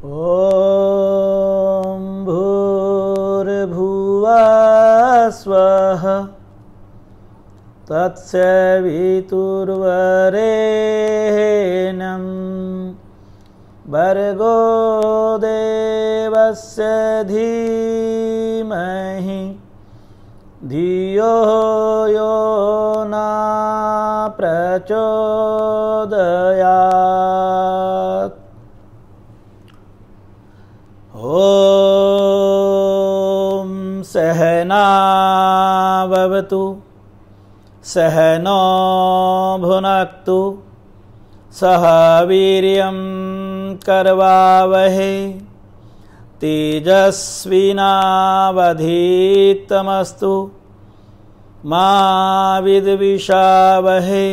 ॐ भूर्भुवः स्वः तत्सवितुर्वरेण्यं भर्गो देवस्य धीमहि धियो यो न प्रचोदयात्। ॐ सहनाववतु सहनो भुनक्तु सह वीर्यं करवावहै तेजस्विनावधीतमस्तु मा विद्विषावहै।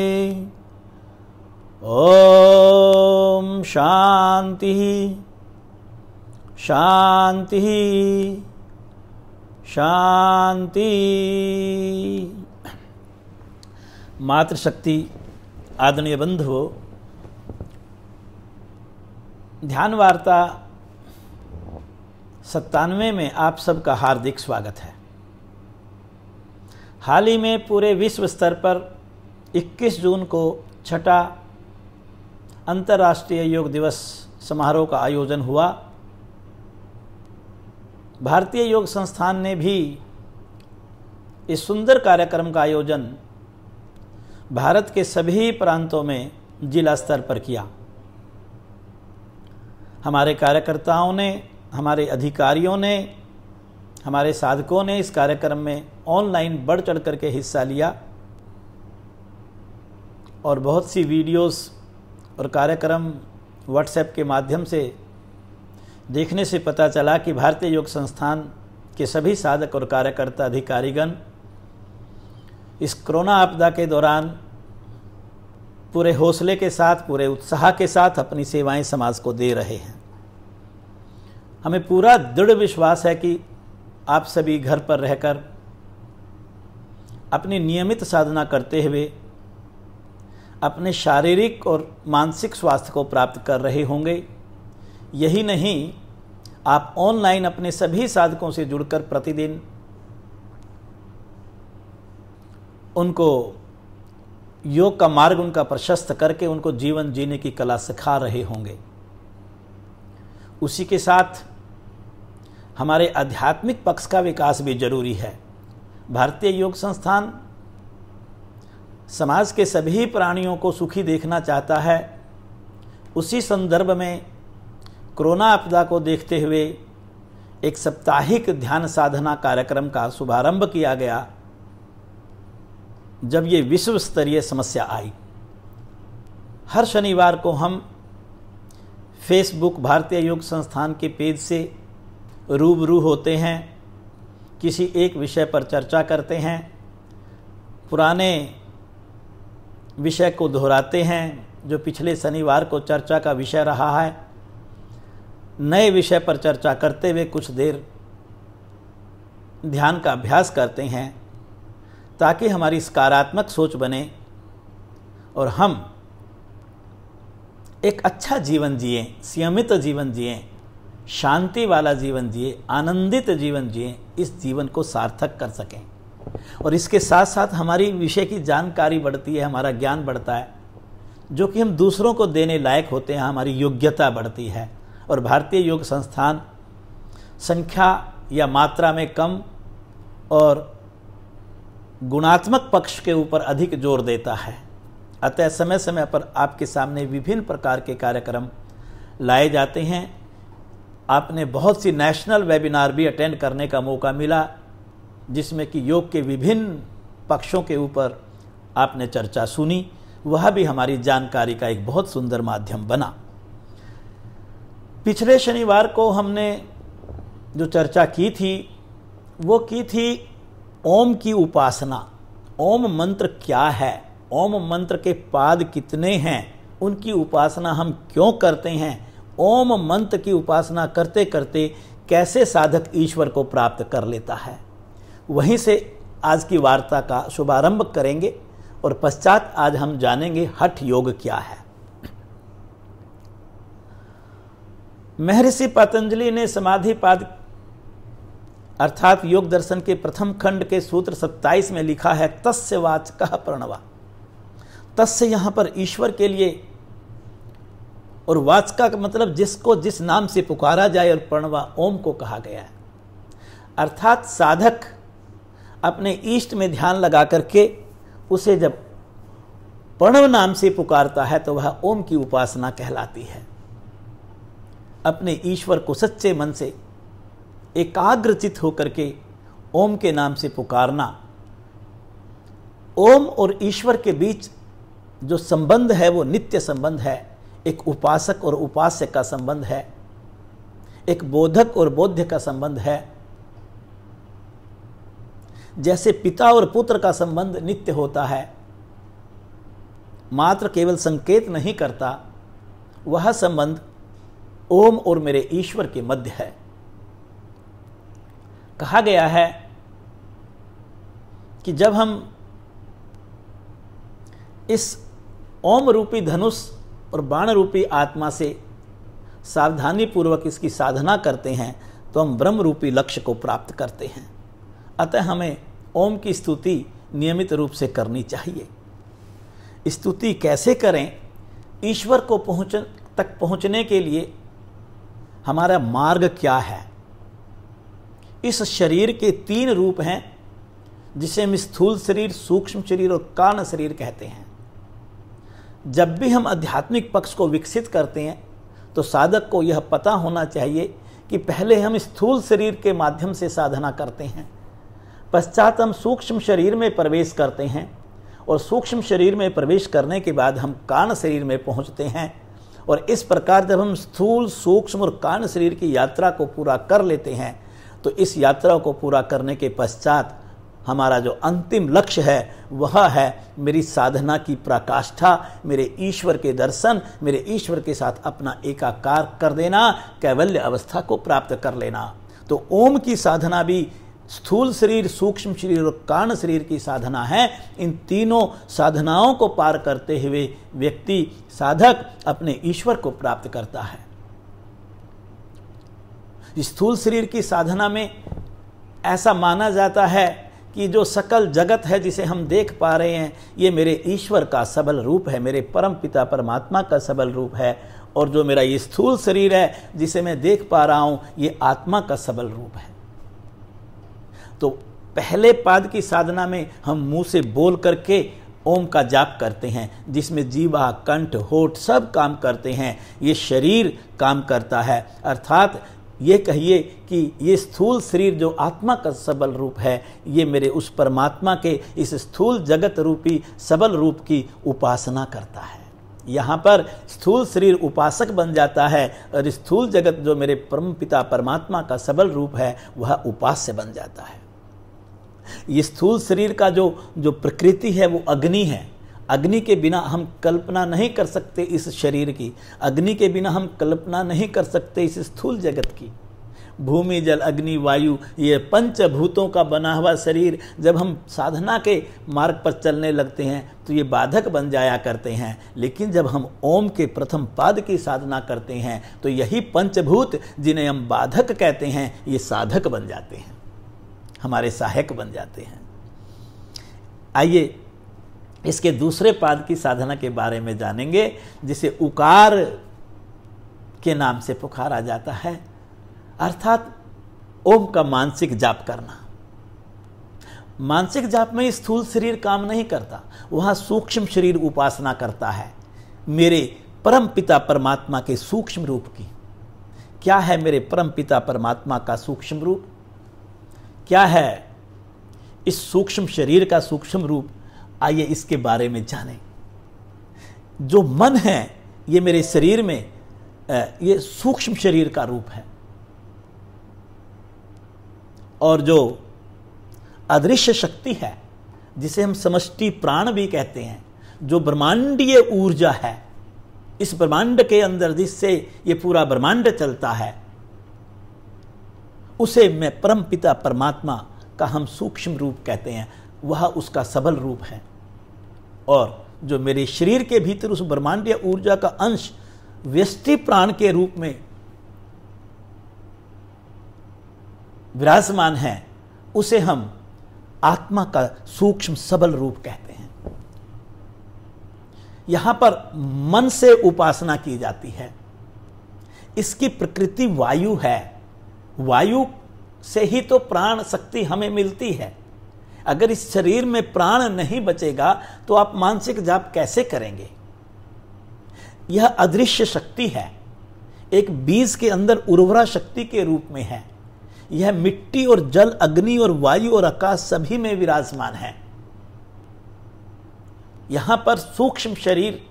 ॐ शांति शांति शांति। मातृशक्ति आदरणीय बंधुओं, ध्यान वार्ता 97 में आप सबका हार्दिक स्वागत है। हाल ही में पूरे विश्व स्तर पर 21 जून को छठा अंतर्राष्ट्रीय योग दिवस समारोह का आयोजन हुआ। भारतीय योग संस्थान ने भी इस सुंदर कार्यक्रम का आयोजन भारत के सभी प्रांतों में जिला स्तर पर किया। हमारे कार्यकर्ताओं ने, हमारे अधिकारियों ने, हमारे साधकों ने इस कार्यक्रम में ऑनलाइन बढ़ चढ़ करके हिस्सा लिया और बहुत सी वीडियोस और कार्यक्रम व्हाट्सएप के माध्यम से देखने से पता चला कि भारतीय योग संस्थान के सभी साधक और कार्यकर्ता अधिकारीगण इस कोरोना आपदा के दौरान पूरे हौसले के साथ, पूरे उत्साह के साथ अपनी सेवाएं समाज को दे रहे हैं। हमें पूरा दृढ़ विश्वास है कि आप सभी घर पर रहकर अपनी नियमित साधना करते हुए अपने शारीरिक और मानसिक स्वास्थ्य को प्राप्त कर रहे होंगे। यही नहीं, आप ऑनलाइन अपने सभी साधकों से जुड़कर प्रतिदिन उनको योग का मार्ग उनका प्रशस्त करके उनको जीवन जीने की कला सिखा रहे होंगे। उसी के साथ हमारे आध्यात्मिक पक्ष का विकास भी जरूरी है। भारतीय योग संस्थान समाज के सभी प्राणियों को सुखी देखना चाहता है। उसी संदर्भ में कोरोना आपदा को देखते हुए एक साप्ताहिक ध्यान साधना कार्यक्रम का शुभारंभ किया गया। जब ये विश्व स्तरीय समस्या आई, हर शनिवार को हम फेसबुक भारतीय योग संस्थान के पेज से रूबरू होते हैं, किसी एक विषय पर चर्चा करते हैं, पुराने विषय को दोहराते हैं जो पिछले शनिवार को चर्चा का विषय रहा है, नए विषय पर चर्चा करते हुए कुछ देर ध्यान का अभ्यास करते हैं ताकि हमारी सकारात्मक सोच बने और हम एक अच्छा जीवन जिएं, संयमित जीवन जिएं, शांति वाला जीवन जिएं, आनंदित जीवन जिएं, इस जीवन को सार्थक कर सकें। और इसके साथ साथ हमारी विषय की जानकारी बढ़ती है, हमारा ज्ञान बढ़ता है, जो कि हम दूसरों को देने लायक होते हैं, हमारी योग्यता बढ़ती है। और भारतीय योग संस्थान संख्या या मात्रा में कम और गुणात्मक पक्ष के ऊपर अधिक जोर देता है। अतः समय समय पर आपके सामने विभिन्न प्रकार के कार्यक्रम लाए जाते हैं। आपने बहुत सी नेशनल वेबिनार भी अटेंड करने का मौका मिला, जिसमें कि योग के विभिन्न पक्षों के ऊपर आपने चर्चा सुनी। वह भी हमारी जानकारी का एक बहुत सुंदर माध्यम बना। पिछले शनिवार को हमने जो चर्चा की थी वो की थी ओम की उपासना। ओम मंत्र क्या है, ओम मंत्र के पाद कितने हैं, उनकी उपासना हम क्यों करते हैं, ओम मंत्र की उपासना करते करते कैसे साधक ईश्वर को प्राप्त कर लेता है। वहीं से आज की वार्ता का शुभारंभ करेंगे और पश्चात आज हम जानेंगे हठ योग क्या है। महर्षि पतंजलि ने समाधिपाद अर्थात योग दर्शन के प्रथम खंड के सूत्र 27 में लिखा है, तस्य वाचकः प्रणवा। तस्य यहां पर ईश्वर के लिए, और वाचका का मतलब जिसको जिस नाम से पुकारा जाए, और प्रणवा ओम को कहा गया है। अर्थात साधक अपने इष्ट में ध्यान लगा करके उसे जब प्रणव नाम से पुकारता है तो वह ओम की उपासना कहलाती है। अपने ईश्वर को सच्चे मन से एकाग्रचित होकर के ओम के नाम से पुकारना। ओम और ईश्वर के बीच जो संबंध है वो नित्य संबंध है। एक उपासक और उपास्य का संबंध है, एक बोधक और बोध्य का संबंध है। जैसे पिता और पुत्र का संबंध नित्य होता है, मात्र केवल संकेत नहीं करता, वह संबंध ओम और मेरे ईश्वर के मध्य है। कहा गया है कि जब हम इस ओम रूपी धनुष और बाण रूपी आत्मा से सावधानी पूर्वक इसकी साधना करते हैं तो हम ब्रह्म रूपी लक्ष्य को प्राप्त करते हैं। अतः हमें ओम की स्तुति नियमित रूप से करनी चाहिए। स्तुति कैसे करें? ईश्वर को तक पहुंचने के लिए हमारा मार्ग क्या है? इस शरीर के 3 रूप हैं, जिसे हम स्थूल शरीर, सूक्ष्म शरीर और कारण शरीर कहते हैं। जब भी हम आध्यात्मिक पक्ष को विकसित करते हैं तो साधक को यह पता होना चाहिए कि पहले हम स्थूल शरीर के माध्यम से साधना करते हैं, पश्चात हम सूक्ष्म शरीर में प्रवेश करते हैं, और सूक्ष्म शरीर में प्रवेश करने के बाद हम कारण शरीर में पहुंचते हैं। और इस प्रकार जब हम स्थूल, सूक्ष्म और कारण शरीर की यात्रा को पूरा कर लेते हैं तो इस यात्रा को पूरा करने के पश्चात हमारा जो अंतिम लक्ष्य है वह है मेरी साधना की पराकाष्ठा, मेरे ईश्वर के दर्शन, मेरे ईश्वर के साथ अपना एकाकार कर देना, कैवल्य अवस्था को प्राप्त कर लेना। तो ओम की साधना भी स्थूल शरीर, सूक्ष्म शरीर और कारण शरीर की साधना है। इन तीनों साधनाओं को पार करते हुए व्यक्ति, साधक अपने ईश्वर को प्राप्त करता है। स्थूल शरीर की साधना में ऐसा माना जाता है कि जो सकल जगत है जिसे हम देख पा रहे हैं ये मेरे ईश्वर का सबल रूप है, मेरे परम पिता परमात्मा का सबल रूप है, और जो मेरा ये स्थूल शरीर है जिसे मैं देख पा रहा हूं ये आत्मा का सबल रूप है। तो पहले पाद की साधना में हम मुंह से बोल करके ओम का जाप करते हैं, जिसमें जीवा, कंठ, होठ सब काम करते हैं। ये शरीर काम करता है, अर्थात ये कहिए कि ये स्थूल शरीर जो आत्मा का सबल रूप है ये मेरे उस परमात्मा के इस स्थूल जगत रूपी सबल रूप की उपासना करता है। यहाँ पर स्थूल शरीर उपासक बन जाता है और स्थूल जगत जो मेरे परम पिता परमात्मा का सबल रूप है वह उपास्य बन जाता है। ये स्थूल शरीर का जो प्रकृति है वो अग्नि है। अग्नि के बिना हम कल्पना नहीं कर सकते इस शरीर की, अग्नि के बिना हम कल्पना नहीं कर सकते इस स्थूल जगत की। भूमि, जल, अग्नि, वायु, ये पंचभूतों का बना हुआ शरीर जब हम साधना के मार्ग पर चलने लगते हैं तो ये बाधक बन जाया करते हैं, लेकिन जब हम ओम के प्रथम पाद की साधना करते हैं तो यही पंचभूत जिन्हें हम बाधक कहते हैं ये साधक बन जाते हैं, हमारे सहायक बन जाते हैं। आइए इसके दूसरे पाद की साधना के बारे में जानेंगे, जिसे उकार के नाम से पुकारा जाता है, अर्थात ओम का मानसिक जाप करना। मानसिक जाप में स्थूल शरीर काम नहीं करता, वहां सूक्ष्म शरीर उपासना करता है मेरे परम पिता परमात्मा के सूक्ष्म रूप की। क्या है मेरे परम पिता परमात्मा का सूक्ष्म रूप? क्या है इस सूक्ष्म शरीर का सूक्ष्म रूप? आइए इसके बारे में जानें। जो मन है ये मेरे शरीर में ये सूक्ष्म शरीर का रूप है, और जो अदृश्य शक्ति है जिसे हम समष्टि प्राण भी कहते हैं, जो ब्रह्मांडीय ऊर्जा है इस ब्रह्मांड के अंदर जिससे ये पूरा ब्रह्मांड चलता है, उसे मैं परम पिता परमात्मा का हम सूक्ष्म रूप कहते हैं, वह उसका सबल रूप है। और जो मेरे शरीर के भीतर उस ब्रह्मांडीय ऊर्जा का अंश व्यष्टि प्राण के रूप में विराजमान है, उसे हम आत्मा का सूक्ष्म सबल रूप कहते हैं। यहां पर मन से उपासना की जाती है। इसकी प्रकृति वायु है। वायु से ही तो प्राण शक्ति हमें मिलती है। अगर इस शरीर में प्राण नहीं बचेगा तो आप मानसिक जाप कैसे करेंगे? यह अदृश्य शक्ति है, एक बीज के अंदर उर्वरा शक्ति के रूप में है। यह मिट्टी और जल, अग्नि और वायु और आकाश सभी में विराजमान है। यहां पर सूक्ष्म शरीर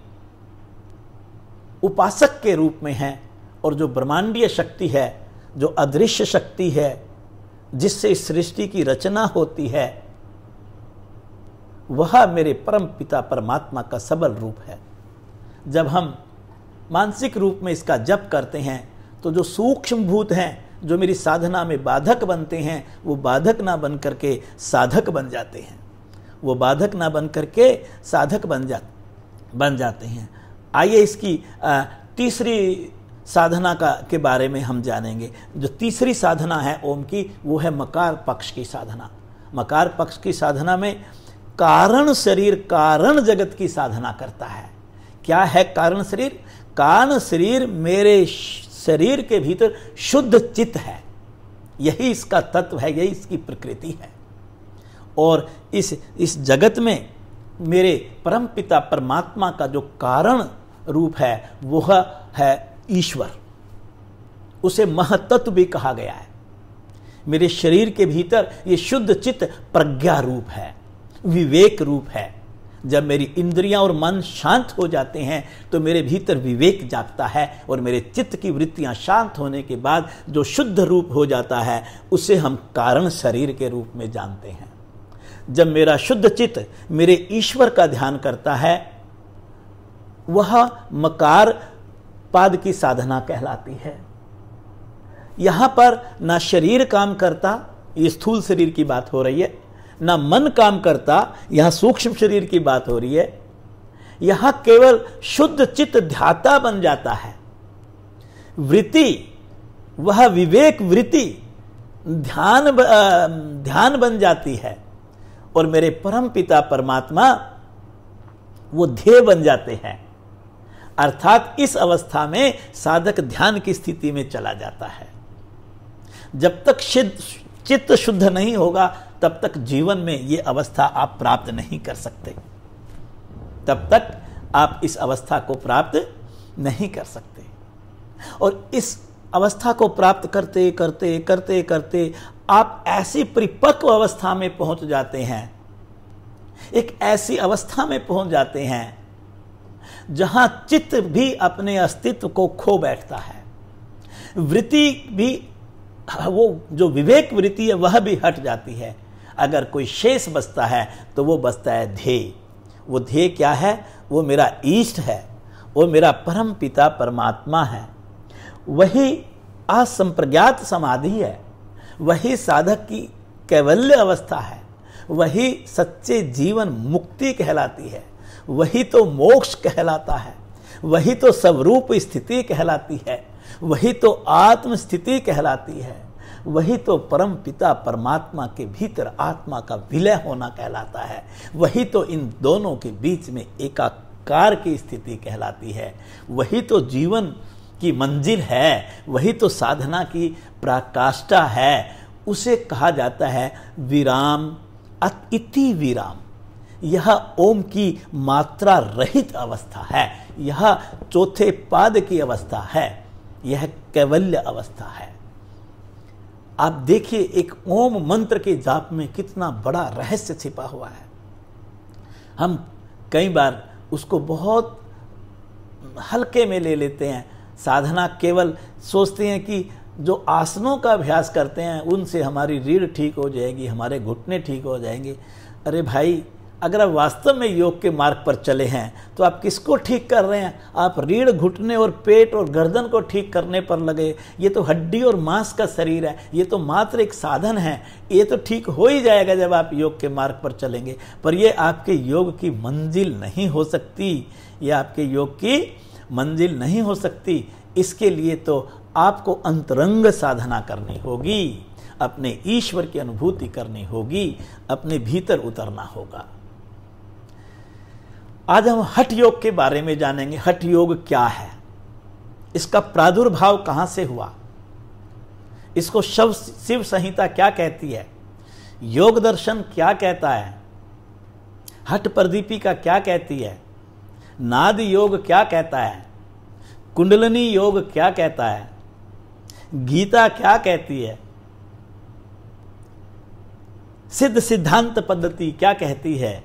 उपासक के रूप में है, और जो ब्रह्मांडीय शक्ति है, जो अदृश्य शक्ति है, जिससे इस सृष्टि की रचना होती है, वह मेरे परम पिता परमात्मा का सबल रूप है। जब हम मानसिक रूप में इसका जप करते हैं तो जो सूक्ष्म भूत हैं, जो मेरी साधना में बाधक बनते हैं, वो बाधक ना बन करके साधक बन जाते हैं। वो बाधक ना बन करके साधक बन जाते हैं। आइए इसकी तीसरी साधना के बारे में हम जानेंगे। जो तीसरी साधना है ओम की, वो है मकार पक्ष की साधना। मकार पक्ष की साधना में कारण शरीर, कारण जगत की साधना करता है। क्या है कारण शरीर? कारण शरीर मेरे शरीर के भीतर शुद्ध चित्त है। यही इसका तत्व है, यही इसकी प्रकृति है। और इस जगत में मेरे परम पिता परमात्मा का जो कारण रूप है वह है ईश्वर। उसे महतत्व भी कहा गया है। मेरे शरीर के भीतर ये शुद्ध चित्त प्रज्ञा रूप है, विवेक रूप है। जब मेरी इंद्रियां और मन शांत हो जाते हैं तो मेरे भीतर विवेक जागता है, और मेरे चित्त की वृत्तियां शांत होने के बाद जो शुद्ध रूप हो जाता है उसे हम कारण शरीर के रूप में जानते हैं। जब मेरा शुद्ध चित्त मेरे ईश्वर का ध्यान करता है, वह मकार पाद की साधना कहलाती है। यहां पर ना शरीर काम करता, ये स्थूल शरीर की बात हो रही है, ना मन काम करता, यहां सूक्ष्म शरीर की बात हो रही है। यहां केवल शुद्ध चित्त ध्याता बन जाता है। वृत्ति, वह विवेक वृत्ति ध्यान बन जाती है, और मेरे परम पिता परमात्मा वो ध्येय बन जाते हैं। अर्थात इस अवस्था में साधक ध्यान की स्थिति में चला जाता है। जब तक चित्त शुद्ध नहीं होगा तब तक जीवन में यह अवस्था आप प्राप्त नहीं कर सकते। तब तक आप इस अवस्था को प्राप्त नहीं कर सकते। और इस अवस्था को प्राप्त करते करते करते करते आप ऐसी परिपक्व अवस्था में पहुंच जाते हैं, एक ऐसी अवस्था में पहुंच जाते हैं जहां चित्त भी अपने अस्तित्व को खो बैठता है। वृत्ति भी, वो जो विवेक वृत्ति है वह भी हट जाती है। अगर कोई शेष बचता है तो वो बचता है ध्येय। वो ध्येय क्या है? वो मेरा ईष्ट है, वो मेरा परम पिता परमात्मा है। वही असंप्रज्ञात समाधि है, वही साधक की कैवल्य अवस्था है, वही सच्चे जीवन मुक्ति कहलाती है, वही तो मोक्ष कहलाता है, वही तो स्वरूप स्थिति कहलाती है, वही तो आत्म स्थिति कहलाती है, वही तो परम पिता परमात्मा के भीतर आत्मा का विलय होना कहलाता है, वही तो इन दोनों के बीच में एकाकार की स्थिति कहलाती है, वही तो जीवन की मंजिल है, वही तो साधना की पराकाष्ठा है। उसे कहा जाता है विराम, इति विराम। यह ओम की मात्रा रहित अवस्था है, यह चौथे पाद की अवस्था है, यह कैवल्य अवस्था है। आप देखिए एक ओम मंत्र के जाप में कितना बड़ा रहस्य छिपा हुआ है। हम कई बार उसको बहुत हल्के में ले लेते हैं। साधना केवल सोचते हैं कि जो आसनों का अभ्यास करते हैं उनसे हमारी रीढ़ ठीक हो जाएगी, हमारे घुटने ठीक हो जाएंगे। अरे भाई, अगर आप वास्तव में योग के मार्ग पर चले हैं तो आप किसको ठीक कर रहे हैं? आप रीढ़, घुटने और पेट और गर्दन को ठीक करने पर लगे। ये तो हड्डी और मांस का शरीर है, ये तो मात्र एक साधन है। ये तो ठीक हो ही जाएगा जब आप योग के मार्ग पर चलेंगे, पर ये आपके योग की मंजिल नहीं हो सकती। ये आपके योग की मंजिल नहीं हो सकती। इसके लिए तो आपको अंतरंग साधना करनी होगी। अपने ईश्वर की अनुभूति करनी होगी, अपने भीतर उतरना होगा। आज हम हठ योग के बारे में जानेंगे। हठ योग क्या है, इसका प्रादुर्भाव कहां से हुआ, इसको शिव संहिता क्या कहती है, योग दर्शन क्या कहता है, हठ प्रदीपिका क्या कहती है, नाद योग क्या कहता है, कुंडलिनी योग क्या कहता है, गीता क्या कहती है, सिद्ध सिद्धांत पद्धति क्या कहती है।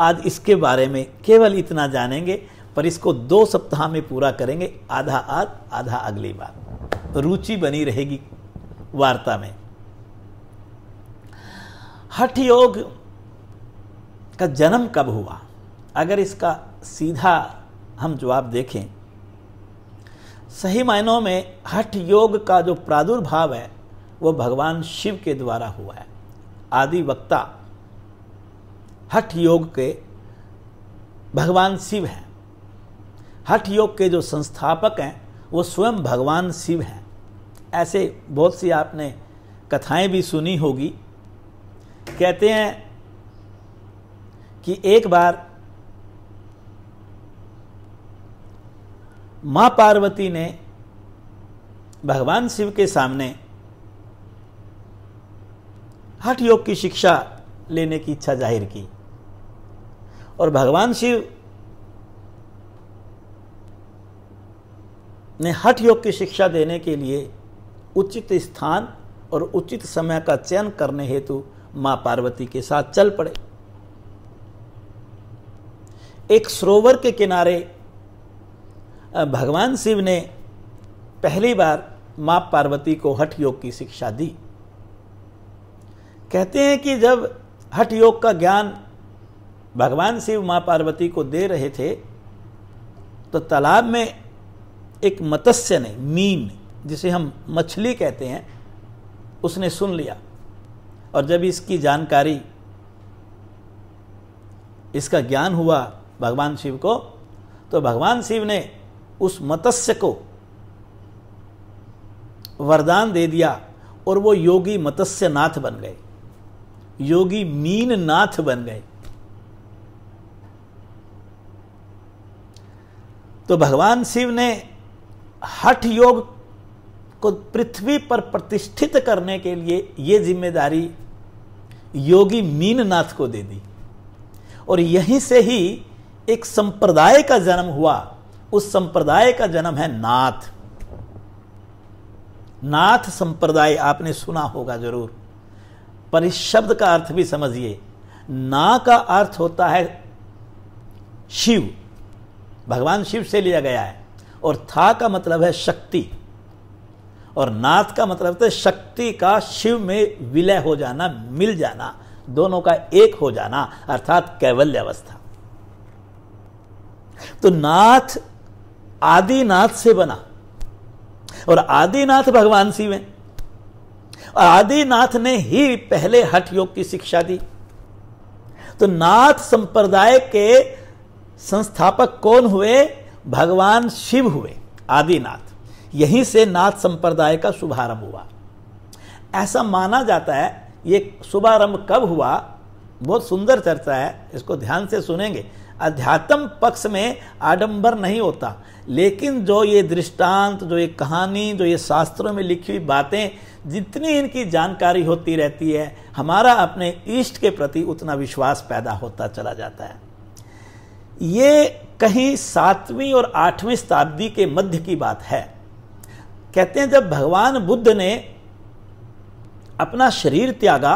आज इसके बारे में केवल इतना जानेंगे, पर इसको 2 सप्ताह में पूरा करेंगे, आधा आज आधा अगली बार। रुचि बनी रहेगी वार्ता में। हठ योग का जन्म कब हुआ, अगर इसका सीधा हम जवाब देखें, सही मायनों में हठ योग का जो प्रादुर्भाव है वो भगवान शिव के द्वारा हुआ है। आदि वक्ता हठ योग के भगवान शिव हैं। हठ योग के जो संस्थापक हैं वो स्वयं भगवान शिव हैं। ऐसे बहुत सी आपने कथाएं भी सुनी होगी। कहते हैं कि एक बार मां पार्वती ने भगवान शिव के सामने हठ योग की शिक्षा लेने की इच्छा जाहिर की, और भगवान शिव ने हठ योग की शिक्षा देने के लिए उचित स्थान और उचित समय का चयन करने हेतु मां पार्वती के साथ चल पड़े। एक सरोवर के किनारे भगवान शिव ने पहली बार मां पार्वती को हठ योग की शिक्षा दी। कहते हैं कि जब हठ योग का ज्ञान भगवान शिव मां पार्वती को दे रहे थे तो तालाब में एक मत्स्य ने, मीन जिसे हम मछली कहते हैं, उसने सुन लिया, और जब इसकी जानकारी, इसका ज्ञान हुआ भगवान शिव को, तो भगवान शिव ने उस मत्स्य को वरदान दे दिया और वो योगी मत्स्य नाथ बन गए, योगी मीन नाथ बन गए। तो भगवान शिव ने हठ योग को पृथ्वी पर प्रतिष्ठित करने के लिए ये जिम्मेदारी योगी मीननाथ को दे दी, और यहीं से ही एक संप्रदाय का जन्म हुआ। उस संप्रदाय का जन्म है नाथ। नाथ संप्रदाय आपने सुना होगा जरूर, पर इस शब्द का अर्थ भी समझिए। ना का अर्थ होता है शिव, भगवान शिव से लिया गया है, और था का मतलब है शक्ति, और नाथ का मतलब है शक्ति का शिव में विलय हो जाना, मिल जाना, दोनों का एक हो जाना, अर्थात कैवल्य अवस्था। तो नाथ आदिनाथ से बना, और आदिनाथ भगवान शिव हैं, और आदिनाथ ने ही पहले हठ योग की शिक्षा दी। तो नाथ संप्रदाय के संस्थापक कौन हुए? भगवान शिव हुए, आदिनाथ। यहीं से नाथ संप्रदाय का शुभारंभ हुआ। ऐसा माना जाता है। ये शुभारंभ कब हुआ? बहुत सुंदर चर्चा है, इसको ध्यान से सुनेंगे। अध्यात्म पक्ष में आडंबर नहीं होता, लेकिन जो ये दृष्टांत, जो ये कहानी, जो ये शास्त्रों में लिखी हुई बातें, जितनी इनकी जानकारी होती रहती है, हमारा अपने इष्ट के प्रति उतना विश्वास पैदा होता चला जाता है। ये कहीं 7वीं और 8वीं शताब्दी के मध्य की बात है। कहते हैं जब भगवान बुद्ध ने अपना शरीर त्यागा,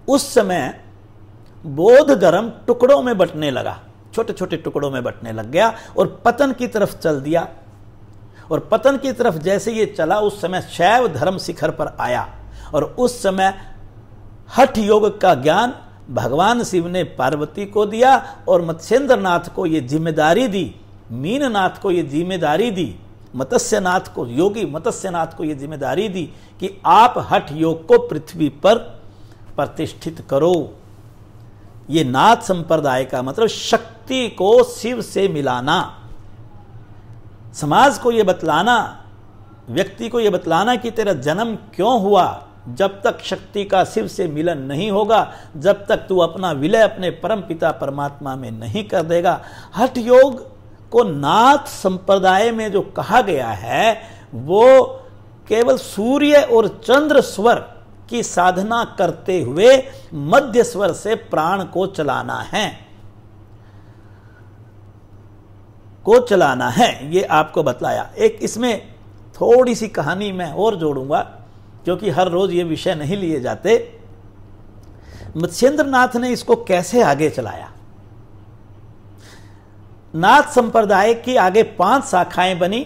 उस समय बौद्ध धर्म टुकड़ों में बंटने लगा, छोटे छोटे टुकड़ों में बंटने लग गया और पतन की तरफ चल दिया। और पतन की तरफ जैसे ये चला, उस समय शैव धर्म शिखर पर आया, और उस समय हठ योग का ज्ञान भगवान शिव ने पार्वती को दिया, और मत्स्येंद्रनाथ को ये जिम्मेदारी दी, मीननाथ को ये जिम्मेदारी दी, मत्स्यनाथ को, योगी मत्स्यनाथ को ये जिम्मेदारी दी कि आप हठ योग को पृथ्वी पर प्रतिष्ठित करो। ये नाथ संप्रदाय का मतलब शक्ति को शिव से मिलाना, समाज को ये बतलाना, व्यक्ति को ये बतलाना कि तेरा जन्म क्यों हुआ, जब तक शक्ति का शिव से मिलन नहीं होगा, जब तक तू अपना विलय अपने परम पिता परमात्मा में नहीं कर देगा। हठ योग को नाथ संप्रदाय में जो कहा गया है वो केवल सूर्य और चंद्र स्वर की साधना करते हुए मध्य स्वर से प्राण को चलाना है, ये आपको बतलाया। एक इसमें थोड़ी सी कहानी मैं और जोड़ूंगा, क्योंकि हर रोज ये विषय नहीं लिए जाते। मत्स्येंद्र नाथ ने इसको कैसे आगे चलाया। नाथ संप्रदाय की आगे 5 शाखाएं बनी।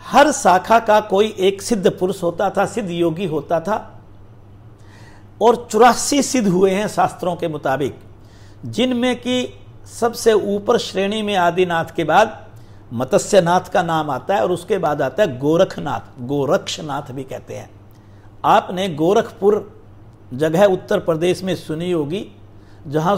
हर शाखा का कोई एक सिद्ध पुरुष होता था, सिद्ध योगी होता था, और 84 सिद्ध हुए हैं शास्त्रों के मुताबिक, जिनमें कि सबसे ऊपर श्रेणी में आदिनाथ के बाद मत्स्यनाथ का नाम आता है, और उसके बाद आता है गोरखनाथ, गोरक्षनाथ भी कहते हैं। आपने गोरखपुर जगह उत्तर प्रदेश में सुनी होगी, जहां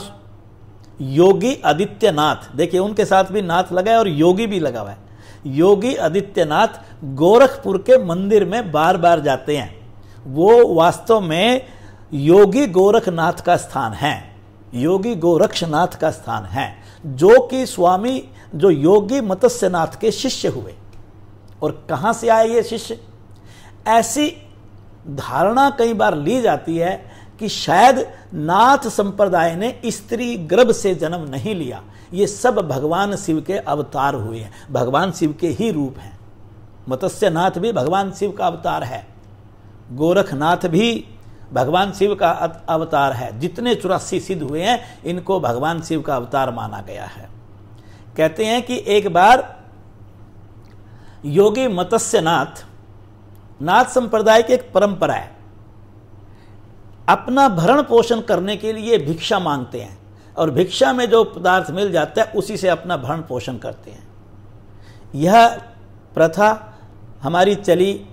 योगी आदित्यनाथ, देखिए उनके साथ भी नाथ लगा है और योगी भी लगा हुआ है। योगी आदित्यनाथ गोरखपुर के मंदिर में बार बार जाते हैं। वो वास्तव में योगी गोरखनाथ का स्थान है, योगी गोरक्षनाथ का स्थान है, जो कि स्वामी जो योगी मत्स्यनाथ के शिष्य हुए। और कहां से आए ये शिष्य? ऐसी धारणा कई बार ली जाती है कि शायद नाथ संप्रदाय ने स्त्री गर्भ से जन्म नहीं लिया, ये सब भगवान शिव के अवतार हुए हैं, भगवान शिव के ही रूप हैं। मत्स्यनाथ भी भगवान शिव का अवतार है, गोरखनाथ भी भगवान शिव का अवतार है। जितने 84 सिद्ध हुए हैं इनको भगवान शिव का अवतार माना गया है। कहते हैं कि एक बार योगी मत्स्यनाथ, नाथ संप्रदाय की एक परंपरा है, अपना भरण पोषण करने के लिए भिक्षा मांगते हैं, और भिक्षा में जो पदार्थ मिल जाता है उसी से अपना भरण पोषण करते हैं। यह प्रथा हमारी चली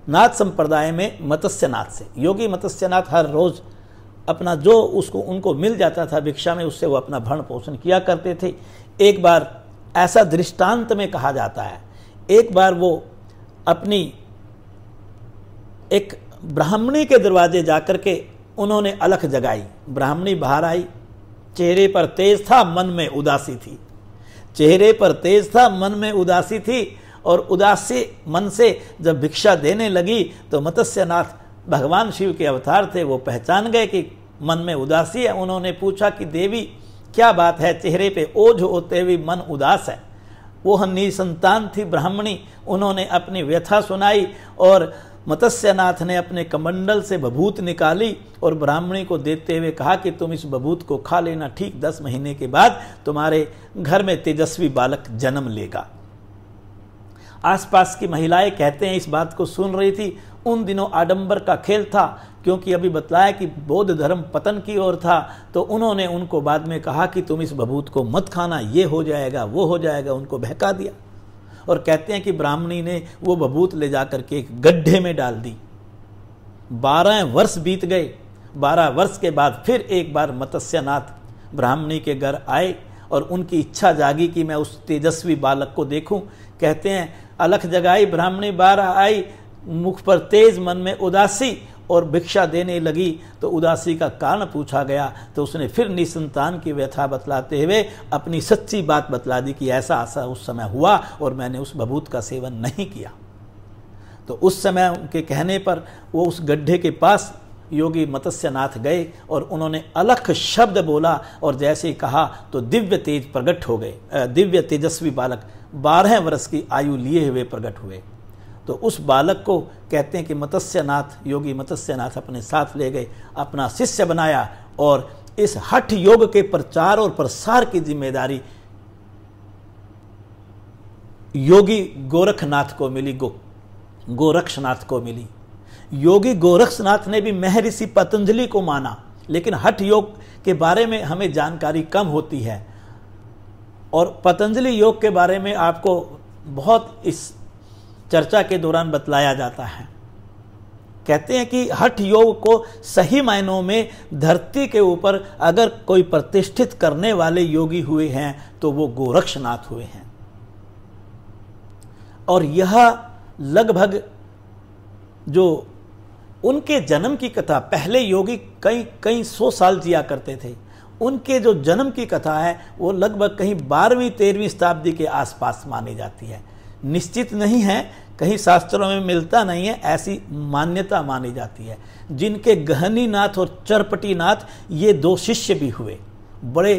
नाथ संप्रदाय में मत्स्यनाथ से। योगी मत्स्यनाथ हर रोज अपना जो उसको उनको मिल जाता था भिक्षा में, उससे वो अपना भरण पोषण किया करते थे। एक बार ऐसा दृष्टांत में कहा जाता है, एक बार वो अपनी एक ब्राह्मणी के दरवाजे जाकर के उन्होंने अलख जगाई। ब्राह्मणी बाहर आई, चेहरे पर तेज था, मन में उदासी थी। चेहरे पर तेज था, मन में उदासी थी, और उदासी मन से जब भिक्षा देने लगी तो मत्स्यनाथ भगवान शिव के अवतार थे, वो पहचान गए कि मन में उदासी है। उन्होंने पूछा कि देवी क्या बात है, चेहरे पे ओझ होते हुए मन उदास है। वो निसंतान थी ब्राह्मणी, उन्होंने अपनी व्यथा सुनाई, और मत्स्यनाथ ने अपने कमंडल से बभूत निकाली और ब्राह्मणी को देते हुए कहा कि तुम इस बभूत को खा लेना, ठीक 10 महीने के बाद तुम्हारे घर में तेजस्वी बालक जन्म लेगा। आसपास की महिलाएं कहते हैं इस बात को सुन रही थी। उन दिनों आडंबर का खेल था, क्योंकि अभी बतलाया कि बौद्ध धर्म पतन की ओर था, तो उन्होंने उनको बाद में कहा कि तुम इस बभूत को मत खाना, ये हो जाएगा वो हो जाएगा, उनको बहका दिया। और कहते हैं कि ब्राह्मणी ने वो बभूत ले जाकर के एक गड्ढे में डाल दी। 12 वर्ष बीत गए। 12 वर्ष के बाद फिर एक बार मत्स्यनाथ ब्राह्मणी के घर आए और उनकी इच्छा जागी कि मैं उस तेजस्वी बालक को देखूं। कहते हैं अलख जगाई, ब्राह्मणी बाहर आई, मुख पर तेज, मन में उदासी, और भिक्षा देने लगी तो उदासी का कारण पूछा गया तो उसने फिर निसंतान की व्यथा बतलाते हुए अपनी सच्ची बात बतला दी कि ऐसा ऐसा उस समय हुआ और मैंने उस बभूत का सेवन नहीं किया। तो उस समय उनके कहने पर वो उस गड्ढे के पास योगी मत्स्यनाथ गए और उन्होंने अलख शब्द बोला, और जैसे ही कहा तो दिव्य तेज प्रकट हो गए। दिव्य तेजस्वी बालक 12 वर्ष की आयु लिए हुए प्रकट हुए। तो उस बालक को कहते हैं कि मत्स्यनाथ, योगी मत्स्यनाथ अपने साथ ले गए, अपना शिष्य बनाया, और इस हठ योग के प्रचार और प्रसार की जिम्मेदारी योगी गोरखनाथ को मिली, गोरक्षनाथ को मिली। योगी गोरक्षनाथ ने भी महर्षि पतंजलि को माना, लेकिन हठ योग के बारे में हमें जानकारी कम होती है, और पतंजलि योग के बारे में आपको बहुत इस चर्चा के दौरान बतलाया जाता है। कहते हैं कि हठ योग को सही मायनों में धरती के ऊपर अगर कोई प्रतिष्ठित करने वाले योगी हुए हैं तो वो गोरक्षनाथ हुए हैं। और यह लगभग जो उनके जन्म की कथा, पहले योगी कई कई 100 साल जिया करते थे, उनके जो जन्म की कथा है वो लगभग कहीं 12वीं-13वीं शताब्दी के आसपास मानी जाती है। निश्चित नहीं है, कहीं शास्त्रों में मिलता नहीं है, ऐसी मान्यता मानी जाती है। जिनके गहनीनाथ और चरपटीनाथ ये 2 शिष्य भी हुए, बड़े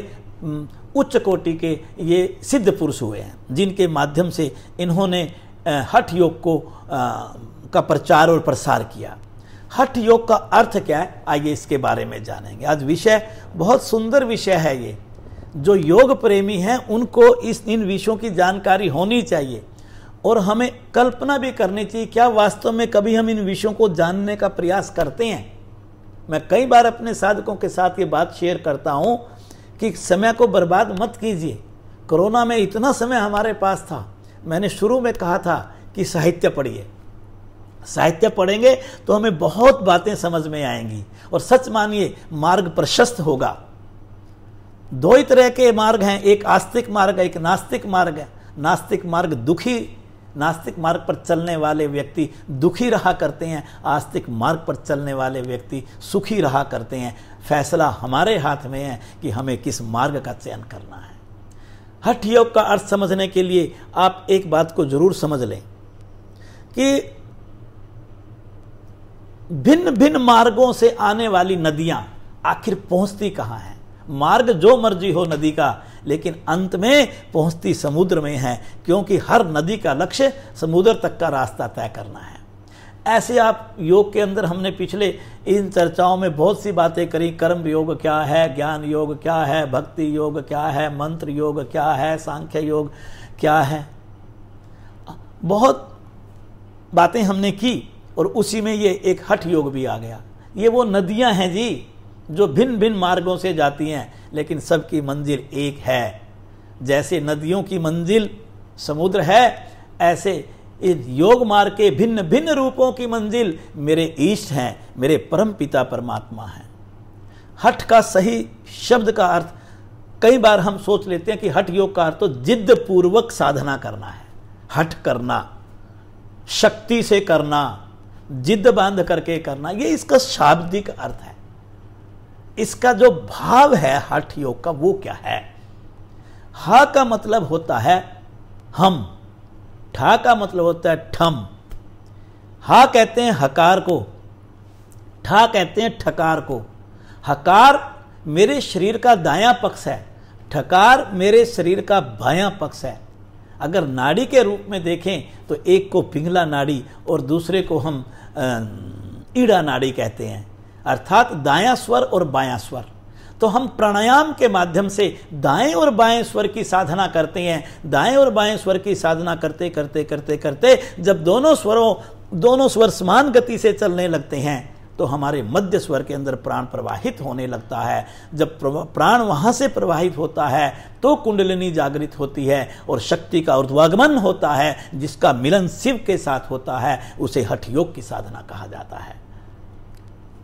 उच्च कोटि के ये सिद्ध पुरुष हुए हैं, जिनके माध्यम से इन्होंने हठ योग को का प्रचार और प्रसार किया। हठ योग का अर्थ क्या है, आइए इसके बारे में जानेंगे। आज विषय बहुत सुंदर विषय है ये। जो योग प्रेमी हैं उनको इन विषयों की जानकारी होनी चाहिए और हमें कल्पना भी करनी चाहिए, क्या वास्तव में कभी हम इन विषयों को जानने का प्रयास करते हैं। मैं कई बार अपने साधकों के साथ ये बात शेयर करता हूं कि समय को बर्बाद मत कीजिए। कोरोना में इतना समय हमारे पास था, मैंने शुरू में कहा था कि साहित्य पढ़िए, साहित्य पढ़ेंगे तो हमें बहुत बातें समझ में आएंगी और सच मानिए मार्ग प्रशस्त होगा। 2 ही तरह के मार्ग हैं, एक आस्तिक मार्ग है, एक नास्तिक मार्ग है। नास्तिक मार्ग दुखी, नास्तिक मार्ग पर चलने वाले व्यक्ति दुखी रहा करते हैं, आस्तिक मार्ग पर चलने वाले व्यक्ति सुखी रहा करते हैं। फैसला हमारे हाथ में है कि हमें किस मार्ग का चयन करना है। हठ योग का अर्थ समझने के लिए आप एक बात को जरूर समझ लें कि भिन्न भिन्न मार्गों से आने वाली नदियां आखिर पहुंचती कहां हैं। मार्ग जो मर्जी हो नदी का, लेकिन अंत में पहुंचती समुद्र में है, क्योंकि हर नदी का लक्ष्य समुद्र तक का रास्ता तय करना है। ऐसे आप योग के अंदर हमने पिछले इन चर्चाओं में बहुत सी बातें करी। कर्म योग क्या है, ज्ञान योग क्या है, भक्ति योग क्या है, मंत्र योग क्या है, सांख्य योग क्या है, बहुत बातें हमने की और उसी में ये एक हठ योग भी आ गया। ये वो नदियां हैं जी जो भिन्न भिन्न मार्गों से जाती हैं, लेकिन सबकी मंजिल एक है। जैसे नदियों की मंजिल समुद्र है, ऐसे इन योग मार्ग के भिन्न भिन्न रूपों की मंजिल मेरे ईष्ट हैं, मेरे परम पिता परमात्मा हैं। हठ का सही शब्द का अर्थ, कई बार हम सोच लेते हैं कि हठ योग का अर्थ तो जिद्द पूर्वक साधना करना है। हठ करना, शक्ति से करना, जिद्द बांध करके करना, ये इसका शाब्दिक अर्थ है। इसका जो भाव है हठ योग का वो क्या है। हा का मतलब होता है हम, ठा का मतलब होता है ठम। हा कहते हैं हकार को, ठा कहते हैं ठकार को। हकार मेरे शरीर का दायां पक्ष है, ठकार मेरे शरीर का बायां पक्ष है। अगर नाड़ी के रूप में देखें तो एक को पिंगला नाड़ी और दूसरे को हम ईड़ा नाड़ी कहते हैं, अर्थात दायां स्वर और बायां स्वर। तो हम प्राणायाम के माध्यम से दाएं और बाएं स्वर की साधना करते हैं। दाएं और बाएं स्वर की साधना करते करते करते करते जब दोनों स्वर समान गति से चलने लगते हैं तो हमारे मध्य स्वर के अंदर प्राण प्रवाहित होने लगता है। जब प्राण वहां से प्रवाहित होता है तो कुंडलिनी जागृत होती है और शक्ति का ऊर्ध्वागमन होता है, जिसका मिलन शिव के साथ होता है। उसे हठ योग की साधना कहा जाता है।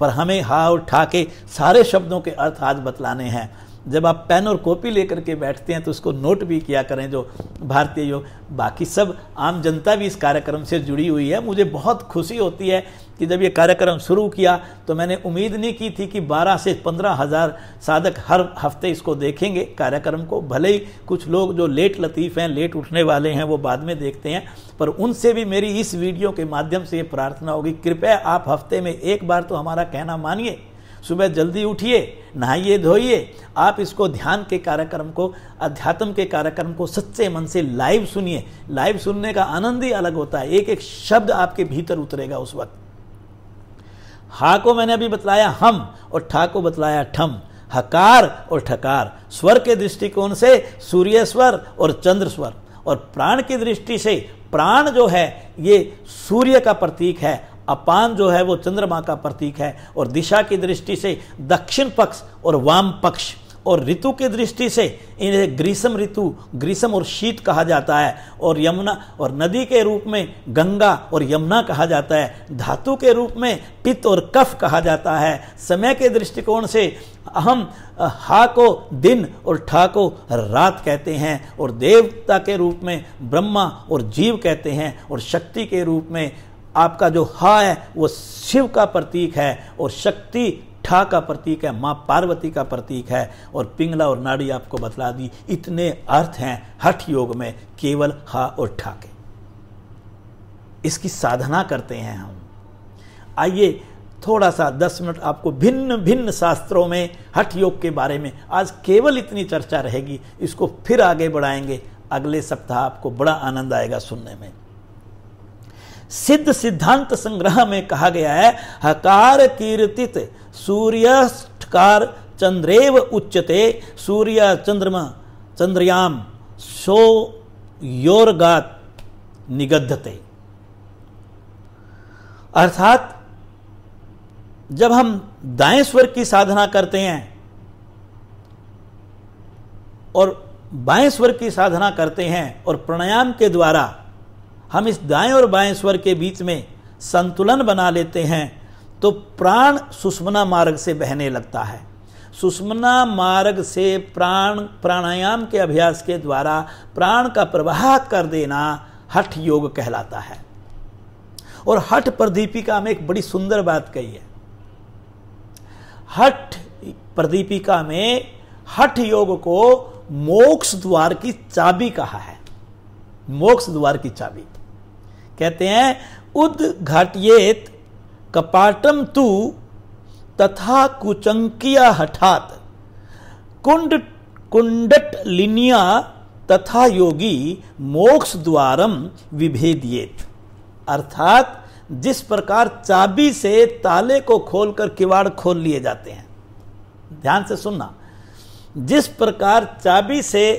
पर हमें हा और ठा के सारे शब्दों के अर्थ आज बतलाने हैं। जब आप पेन और कॉपी लेकर के बैठते हैं तो उसको नोट भी किया करें, जो भारतीय योग, बाकी सब आम जनता भी इस कार्यक्रम से जुड़ी हुई है। मुझे बहुत खुशी होती है कि जब ये कार्यक्रम शुरू किया तो मैंने उम्मीद नहीं की थी कि 12 से 15 हज़ार साधक हर हफ्ते इसको देखेंगे कार्यक्रम को। भले ही कुछ लोग जो लेट लतीफ़ हैं, लेट उठने वाले हैं, वो बाद में देखते हैं, पर उनसे भी मेरी इस वीडियो के माध्यम से ये प्रार्थना होगी, कृपया आप हफ्ते में एक बार तो हमारा कहना मानिए। सुबह जल्दी उठिए, नहाइए धोइए, आप इसको ध्यान के कार्यक्रम को, अध्यात्म के कार्यक्रम को सच्चे मन से लाइव सुनिए। लाइव सुनने का आनंद ही अलग होता है, एक एक शब्द आपके भीतर उतरेगा उस वक्त। हा को मैंने अभी बतलाया हम और ठा को बतलाया ठम। हकार और ठकार स्वर के दृष्टिकोण से सूर्य स्वर और चंद्र स्वर, और प्राण की दृष्टि से प्राण जो है ये सूर्य का प्रतीक है, अपान जो है वो चंद्रमा का प्रतीक है, और दिशा की दृष्टि से दक्षिण पक्ष और वाम पक्ष, और ऋतु की दृष्टि से इन्हें ग्रीष्म ऋतु, ग्रीष्म और शीत कहा जाता है, और यमुना और नदी के रूप में गंगा और यमुना कहा जाता है, धातु के रूप में पित्त और कफ कहा जाता है। समय के दृष्टिकोण से हम हा को दिन और ठा को रात कहते हैं, और देवता के रूप में ब्रह्मा और जीव कहते हैं, और शक्ति के रूप में आपका जो हा है वो शिव का प्रतीक है और शक्ति ठा का प्रतीक है, माँ पार्वती का प्रतीक है, और पिंगला और नाड़ी आपको बतला दी। इतने अर्थ हैं हठ योग में केवल हा और ठा के। इसकी साधना करते हैं हम। आइए थोड़ा सा 10 मिनट आपको भिन्न भिन्न शास्त्रों में हठ योग के बारे में, आज केवल इतनी चर्चा रहेगी, इसको फिर आगे बढ़ाएंगे। अगले सप्ताह आपको बड़ा आनंद आएगा सुनने में। सिद्ध सिद्धांत संग्रह में कहा गया है, हकार कीर्तित सूर्यष्टकार चंद्रेव उच्यते सूर्य चंद्रमा चंद्रयाम सो योरगात निगद्धते। अर्थात जब हम दाएं स्वर की साधना करते हैं और बाएं स्वर की साधना करते हैं और प्राणायाम के द्वारा हम इस दाएं और बाएं स्वर के बीच में संतुलन बना लेते हैं तो प्राण सुषुम्ना मार्ग से बहने लगता है। सुषुम्ना मार्ग से प्राणायाम के अभ्यास के द्वारा प्राण का प्रवाह कर देना हठ योग कहलाता है। और हठ प्रदीपिका में एक बड़ी सुंदर बात कही है। हठ प्रदीपिका में हठ योग को मोक्ष द्वार की चाबी कहा है। मोक्ष द्वार की चाबी कहते हैं, उद्घाटयेत कपाटम तु तथा कुचंकिया हठात कुंडट लिनिया तथा योगी मोक्ष द्वारम विभेदियेत। अर्थात जिस प्रकार चाबी से ताले को खोलकर किवाड़ खोल लिए जाते हैं, ध्यान से सुनना, जिस प्रकार चाबी से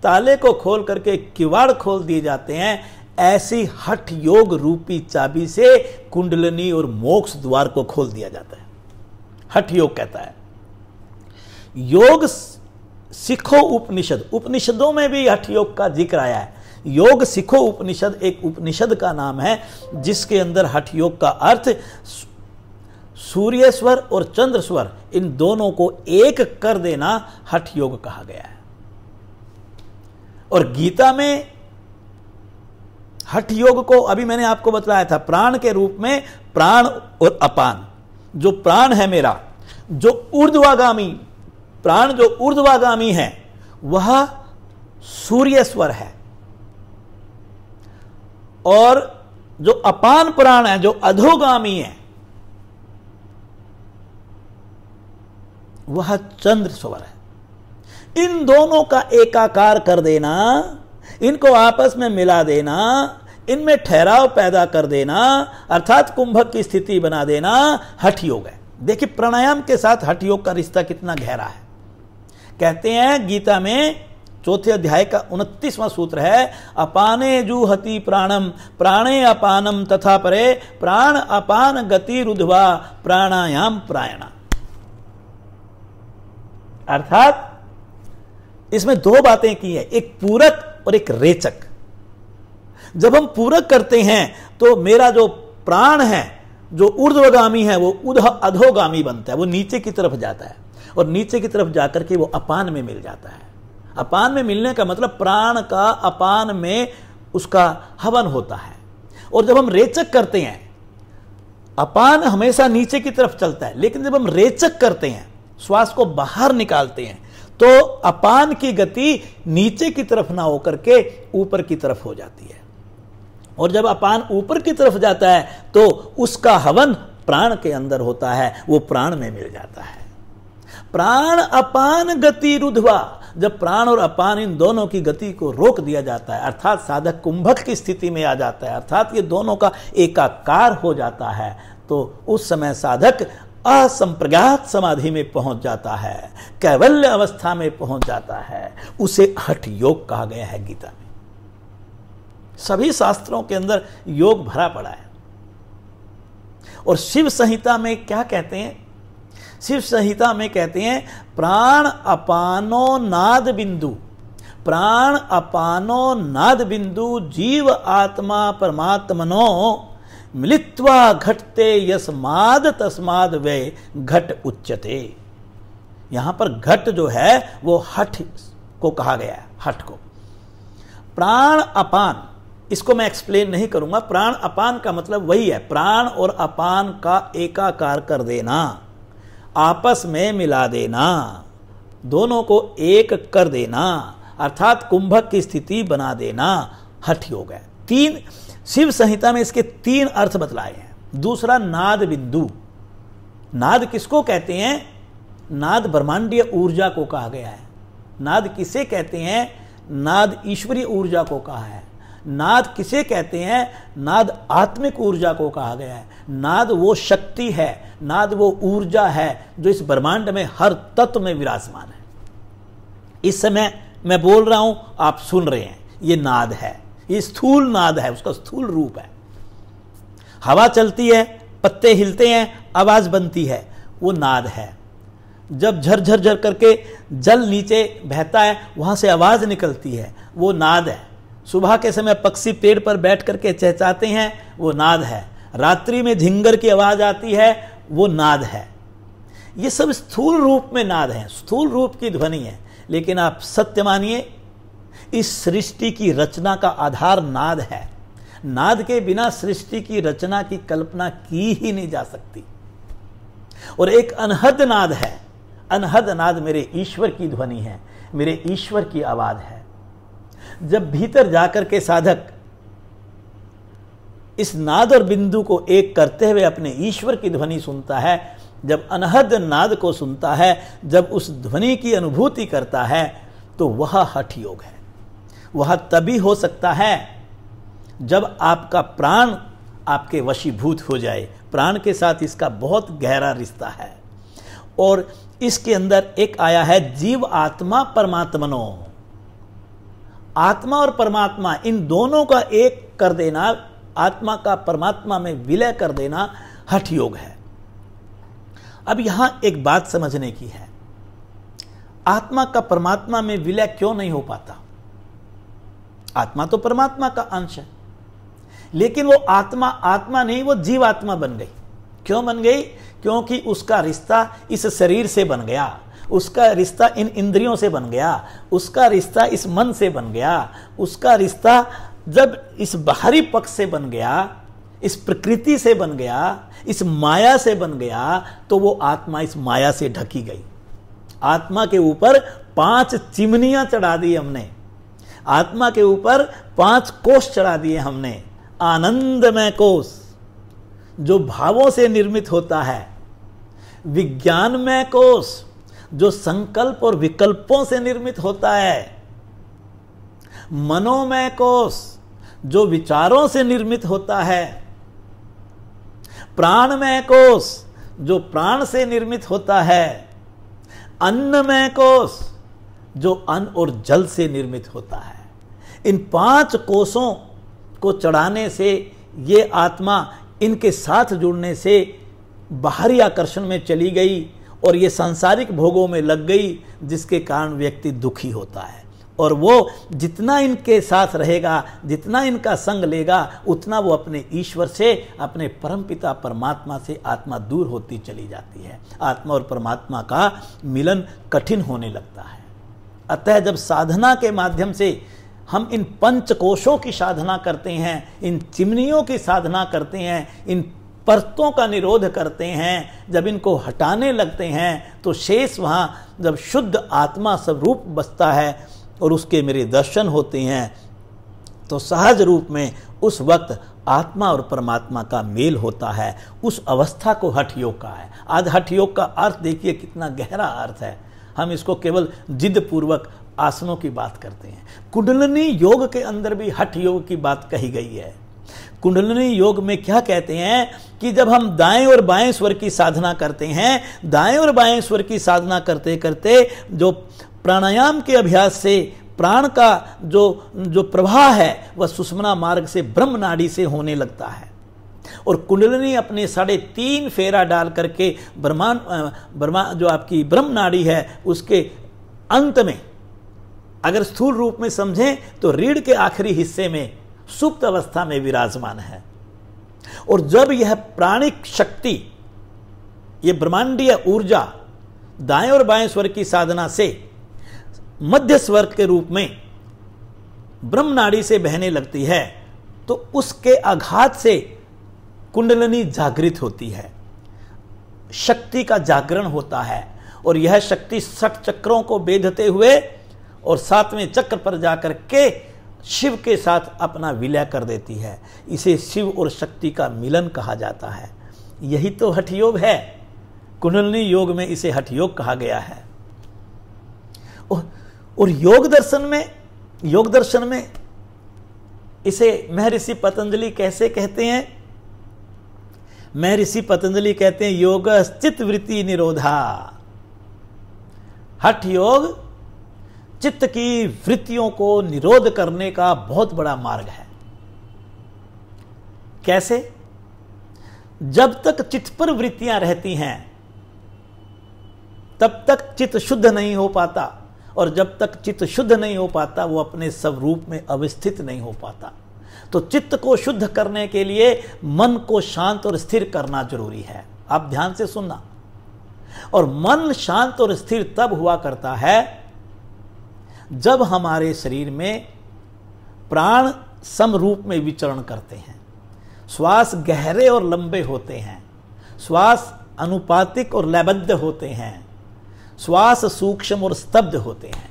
ताले को खोल करके किवाड़ खोल दिए जाते हैं, ऐसी हठ योग रूपी चाबी से कुंडलिनी और मोक्ष द्वार को खोल दिया जाता है। हठ योग कहता है। योग सिखो उपनिषद, उपनिषदों में भी हठ योग का जिक्र आया है। योग सिखो उपनिषद एक उपनिषद का नाम है जिसके अंदर हठ योग का अर्थ सूर्य स्वर और चंद्र स्वर, इन दोनों को एक कर देना हठ योग कहा गया है। और गीता में हठ योग को अभी मैंने आपको बतलाया था, प्राण के रूप में प्राण और अपान। जो प्राण है मेरा, जो ऊर्ध्वागामी प्राण, जो ऊर्ध्वागामी है वह सूर्य स्वर है, और जो अपान प्राण है, जो अधोगामी है, वह चंद्र स्वर है। इन दोनों का एकाकार कर देना, इनको आपस में मिला देना, इनमें ठहराव पैदा कर देना, अर्थात कुंभक की स्थिति बना देना हठ योग है। देखिए प्राणायाम के साथ हठ योग का रिश्ता कितना गहरा है। कहते हैं गीता में 4 अध्याय का 29वां सूत्र है, अपाने जुहति प्राणम प्राणे अपानम तथा परे प्राण अपान गति रुद्ध्वा प्राणायाम प्रायणा। अर्थात इसमें 2 बातें की है, एक पूरक और एक रेचक। जब हम पूरक करते हैं तो मेरा जो प्राण है, जो ऊर्ध्वगामी है, वो अधोगामी बनता है, वो नीचे की तरफ जाता है, और नीचे की तरफ जाकर के वो अपान में मिल जाता है। अपान में मिलने का मतलब प्राण का अपान में उसका हवन होता है। और जब हम रेचक करते हैं, अपान हमेशा नीचे की तरफ चलता है, लेकिन जब हम रेचक करते हैं, श्वास को बाहर निकालते हैं, तो अपान की गति नीचे की तरफ ना होकर के ऊपर की तरफ हो जाती है। और जब अपान ऊपर की तरफ जाता है तो उसका हवन प्राण के अंदर होता है, वो प्राण में मिल जाता है। प्राण अपान गति रुद्ध्वा, जब प्राण और अपान इन दोनों की गति को रोक दिया जाता है, अर्थात साधक कुंभक की स्थिति में आ जाता है, अर्थात ये दोनों का एकाकार हो जाता है, तो उस समय साधक असंप्रज्ञात समाधि में पहुंच जाता है, कैवल्य अवस्था में पहुंच जाता है। उसे हठ योग कहा गया है गीता में। सभी शास्त्रों के अंदर योग भरा पड़ा है। और शिव संहिता में क्या कहते हैं? शिव संहिता में कहते हैं, प्राण अपानो नाद बिंदु, प्राण अपानो नाद बिंदु जीव आत्मा परमात्मनो मिलित्वा घटते यस्माद तस्माद वे घट उच्यते। यहां पर घट जो है वो हठ को कहा गया है, हठ को। प्राण अपान इसको मैं एक्सप्लेन नहीं करूंगा। प्राण अपान का मतलब वही है, प्राण और अपान का एकाकार कर देना, आपस में मिला देना, दोनों को एक कर देना, अर्थात कुंभक की स्थिति बना देना हठ योग है। तीन शिव संहिता में इसके तीन अर्थ बतलाए हैं। दूसरा नाद बिंदु। नाद किसको कहते हैं? नाद ब्रह्मांडीय ऊर्जा को कहा गया है। नाद किसे कहते हैं? नाद ईश्वरीय ऊर्जा को कहा है। नाद किसे कहते हैं? नाद आत्मिक ऊर्जा को कहा गया है। नाद वो शक्ति है, नाद वो ऊर्जा है जो इस ब्रह्मांड में हर तत्व में विराजमान है। इस समय मैं बोल रहा हूं, आप सुन रहे हैं, ये नाद है, ये स्थूल नाद है, उसका स्थूल रूप है। हवा चलती है, पत्ते हिलते हैं, आवाज बनती है, वो नाद है। जब झरझर झर करके जल नीचे बहता है, वहां से आवाज निकलती है, वो नाद है। सुबह के समय पक्षी पेड़ पर बैठ करके चहचहाते हैं, वो नाद है। रात्रि में झिंगर की आवाज आती है, वो नाद है। ये सब स्थूल रूप में नाद है, स्थूल रूप की ध्वनि है। लेकिन आप सत्य मानिए, इस सृष्टि की रचना का आधार नाद है। नाद के बिना सृष्टि की रचना की कल्पना की ही नहीं जा सकती। और एक अनहद नाद है, अनहद नाद मेरे ईश्वर की ध्वनि है, मेरे ईश्वर की आवाज है। जब भीतर जाकर के साधक इस नाद और बिंदु को एक करते हुए अपने ईश्वर की ध्वनि सुनता है, जब अनहद नाद को सुनता है, जब उस ध्वनि की अनुभूति करता है, तो वह हठ योग है। वह तभी हो सकता है जब आपका प्राण आपके वशीभूत हो जाए। प्राण के साथ इसका बहुत गहरा रिश्ता है। और इसके अंदर एक आया है जीव आत्मा परमात्मनो। आत्मा और परमात्मा, इन दोनों का एक कर देना, आत्मा का परमात्मा में विलय कर देना हठ योग है। अब यहां एक बात समझने की है, आत्मा का परमात्मा में विलय क्यों नहीं हो पाता? आत्मा तो परमात्मा का अंश है, लेकिन वो आत्मा आत्मा नहीं, वो जीवात्मा बन गई। क्यों बन गई? क्योंकि उसका रिश्ता इस शरीर से बन गया, उसका रिश्ता इन इंद्रियों से बन गया, उसका रिश्ता इस मन से बन गया, उसका रिश्ता जब इस बाहरी पक्ष से बन गया, इस प्रकृति से बन गया, इस माया से बन गया, तो वो आत्मा इस माया से ढकी गई। आत्मा के ऊपर 5 चिमनियां चढ़ा दी हमने, आत्मा के ऊपर 5 कोष चढ़ा दिए हमने। आनंदमय कोष जो भावों से निर्मित होता है, विज्ञानमय कोष जो संकल्प और विकल्पों से निर्मित होता है, मनोमय कोष जो विचारों से निर्मित होता है, प्राणमय कोष जो प्राण से निर्मित होता है, अन्नमय कोष जो अन्न और जल से निर्मित होता है। इन 5 कोषों को चढ़ाने से ये आत्मा इनके साथ जुड़ने से बाहरी आकर्षण में चली गई और ये सांसारिक भोगों में लग गई, जिसके कारण व्यक्ति दुखी होता है। और वो जितना इनके साथ रहेगा, जितना इनका संग लेगा, उतना वो अपने ईश्वर से, अपने परमपिता परमात्मा से आत्मा दूर होती चली जाती है। आत्मा और परमात्मा का मिलन कठिन होने लगता है। अतः जब साधना के माध्यम से हम इन 5 कोशों की साधना करते हैं, इन चिमनियों की साधना करते हैं, इन परतों का निरोध करते हैं, जब इनको हटाने लगते हैं, तो शेष वहाँ जब शुद्ध आत्मा स्वरूप बसता है और उसके मेरे दर्शन होते हैं, तो सहज रूप में उस वक्त आत्मा और परमात्मा का मेल होता है। उस अवस्था को हठ योग का है। आज हठ योग का अर्थ देखिए कितना गहरा अर्थ है। हम इसको केवल जिद पूर्वक आसनों की बात करते हैं। कुंडलिनी योग के अंदर भी हठ योग की बात कही गई है। कुंडलिनी योग में क्या कहते हैं कि जब हम दाएं और बाएं स्वर की साधना करते हैं, दाएं और बाएं स्वर की साधना करते करते जो प्राणायाम के अभ्यास से प्राण का जो प्रवाह है वह सुषुम्ना मार्ग से ब्रह्म नाड़ी से होने लगता है। और कुंडलिनी अपने 3.5 फेरा डाल करके ब्रह्मा जो आपकी ब्रह्म नाड़ी है उसके अंत में, अगर स्थूल रूप में समझें तो रीढ़ के आखिरी हिस्से में सुप्त अवस्था में विराजमान है। और जब यह प्राणिक शक्ति, यह ब्रह्मांडीय ऊर्जा दाएं और बाएं स्वर की साधना से मध्य स्वर के रूप में ब्रह्म नाड़ी से बहने लगती है, तो उसके आघात से कुंडलिनी जागृत होती है, शक्ति का जागरण होता है, और यह शक्ति 60 चक्रों को बेधते हुए और 7वें चक्र पर जाकर के शिव के साथ अपना विलय कर देती है। इसे शिव और शक्ति का मिलन कहा जाता है। यही तो हठ योग है। कुंडलिनी योग में इसे हठ योग कहा गया है। और योग दर्शन में इसे महर्षि पतंजलि कैसे कहते हैं? महर्षि पतंजलि कहते हैं योग चित्त वृत्ति निरोधा। हठ योग चित्त की वृत्तियों को निरोध करने का बहुत बड़ा मार्ग है। कैसे? जब तक चित्त पर वृत्तियां रहती हैं तब तक चित्त शुद्ध नहीं हो पाता, और जब तक चित्त शुद्ध नहीं हो पाता वो अपने स्वरूप में अवस्थित नहीं हो पाता। तो चित्त को शुद्ध करने के लिए मन को शांत और स्थिर करना जरूरी है। आप ध्यान से सुनना। और मन शांत और स्थिर तब हुआ करता है जब हमारे शरीर में प्राण समरूप में विचरण करते हैं, श्वास गहरे और लंबे होते हैं, श्वास अनुपातिक और लयबद्ध होते हैं, श्वास सूक्ष्म और स्तब्ध होते हैं।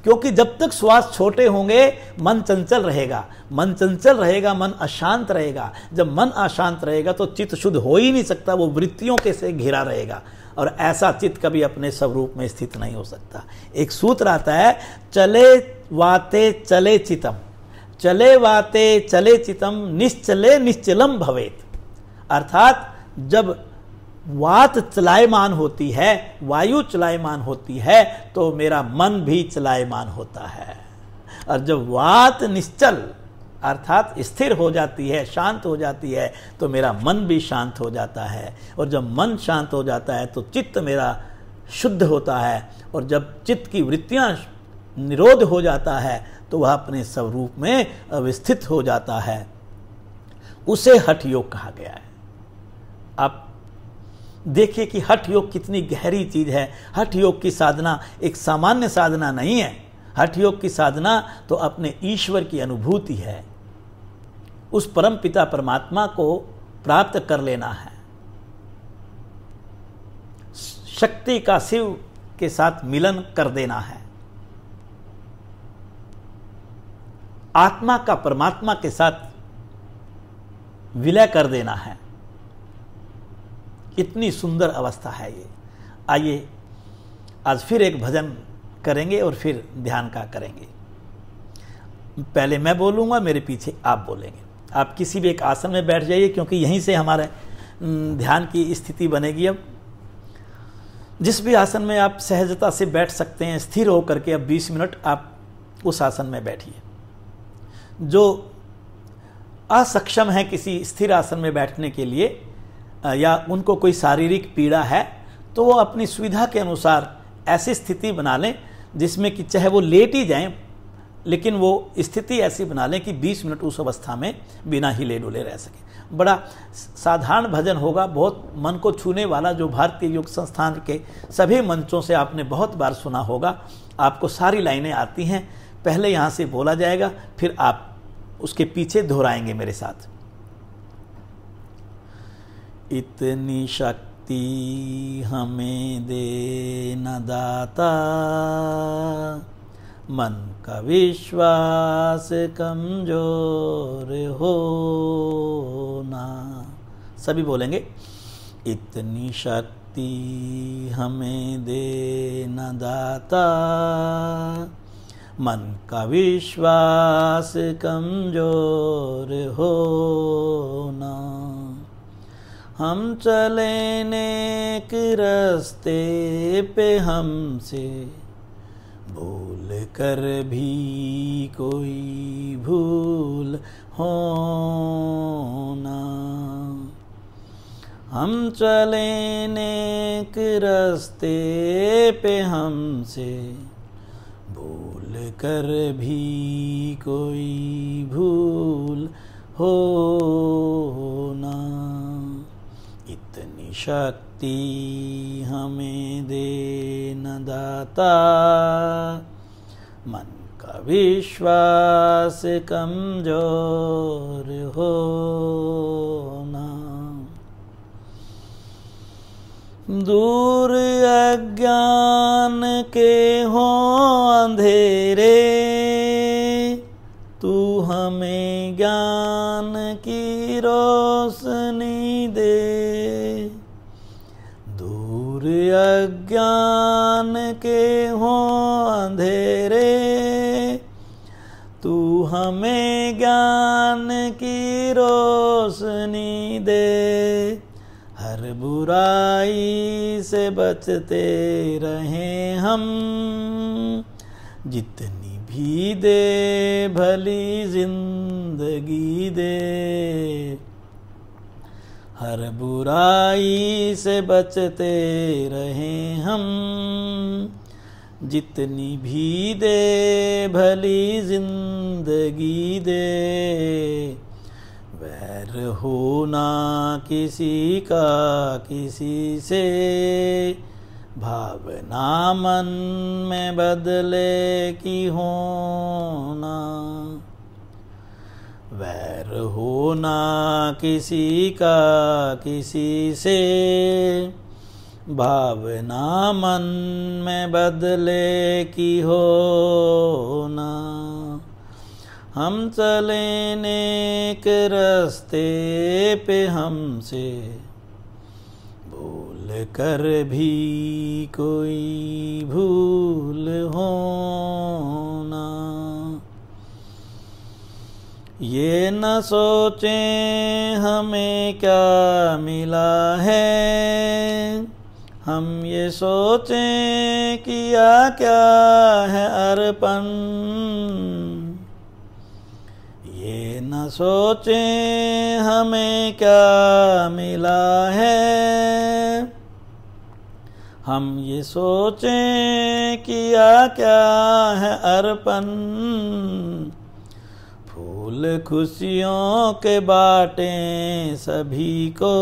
क्योंकि जब तक श्वास छोटे होंगे मन चंचल रहेगा, मन चंचल रहेगा, मन अशांत रहेगा। जब मन अशांत रहेगा तो चित्त शुद्ध हो ही नहीं सकता, वो वृत्तियों के से घिरा रहेगा, और ऐसा चित्त कभी अपने स्वरूप में स्थित नहीं हो सकता। एक सूत्र आता है, चले वाते चले चितम, चले वाते चले चितम, निश्चले निश्चलम भवेत। अर्थात जब वात चलायमान होती है, वायु चलायमान होती है, तो मेरा मन भी चलायमान होता है। और जब वात निश्चल अर्थात स्थिर हो जाती है, शांत हो जाती है, तो मेरा मन भी शांत हो जाता है। और जब मन शांत हो जाता है तो चित्त मेरा शुद्ध होता है, और जब चित्त की वृत्तियां निरोध हो जाता है तो वह अपने स्वरूप में अवस्थित हो जाता है। उसे हठ योग कहा गया है। आप देखिए कि हठ योग कितनी गहरी चीज है। हठ योग की साधना एक सामान्य साधना नहीं है। हठ योग की साधना तो अपने ईश्वर की अनुभूति है, उस परम पिता परमात्मा को प्राप्त कर लेना है। शक्ति का शिव के साथ मिलन कर देना है, आत्मा का परमात्मा के साथ विलय कर देना है। इतनी सुंदर अवस्था है ये। आइए आज फिर एक भजन करेंगे और फिर ध्यान का करेंगे। पहले मैं बोलूंगा, मेरे पीछे आप बोलेंगे। आप किसी भी एक आसन में बैठ जाइए, क्योंकि यहीं से हमारे ध्यान की स्थिति बनेगी। अब जिस भी आसन में आप सहजता से बैठ सकते हैं, स्थिर होकर के अब 20 मिनट आप उस आसन में बैठिए। जो असक्षम है किसी स्थिर आसन में बैठने के लिए, या उनको कोई शारीरिक पीड़ा है, तो वो अपनी सुविधा के अनुसार ऐसी स्थिति बना लें जिसमें कि चाहे वो लेट ही जाएं, लेकिन वो स्थिति ऐसी बना लें कि 20 मिनट उस अवस्था में बिना हिले डुले रह सके। बड़ा साधारण भजन होगा, बहुत मन को छूने वाला, जो भारतीय योग संस्थान के सभी मंचों से आपने बहुत बार सुना होगा। आपको सारी लाइनें आती हैं। पहले यहाँ से बोला जाएगा, फिर आप उसके पीछे दोहराएंगे मेरे साथ। इतनी शक्ति हमें दे न दाता, मन का विश्वास कमजोर हो ना। सभी बोलेंगे, इतनी शक्ति हमें दे न दाता, मन का विश्वास कमजोर हो ना। हम चले नेक रास्ते पे, हमसे भूल कर भी कोई भूल हो ना। हम चले नेक रास्ते पे, हमसे भूल कर भी कोई भूल हो ना। इतनी शक्ति हमें दे न दाता, मन का विश्वास कमजोर होना। दूर अज्ञान के हो अंधेरे, तू हमें ज्ञान की रोशनी दे। दूर अज्ञान के हो अंधेरे, तू हमें ज्ञान की रोशनी दे। हर बुराई से बचते रहें हम, जितनी भी दे भली जिंदगी दे। हर बुराई से बचते रहें हम, जितनी भी दे भली जिंदगी दे। वैर होना किसी का किसी से, भावना मन में बदले की होना। वैर होना किसी का किसी से, भावना मन में बदले की होना। हम चले नेक रास्ते पे हमसे, भूल कर भी कोई भूल होना। ये न सोचें हमें क्या मिला है, हम ये सोचें किया क्या है अर्पण। ये न सोचें हमें क्या मिला है, हम ये सोचें किया क्या है अर्पण। फूल खुशियों के बाटें सभी को,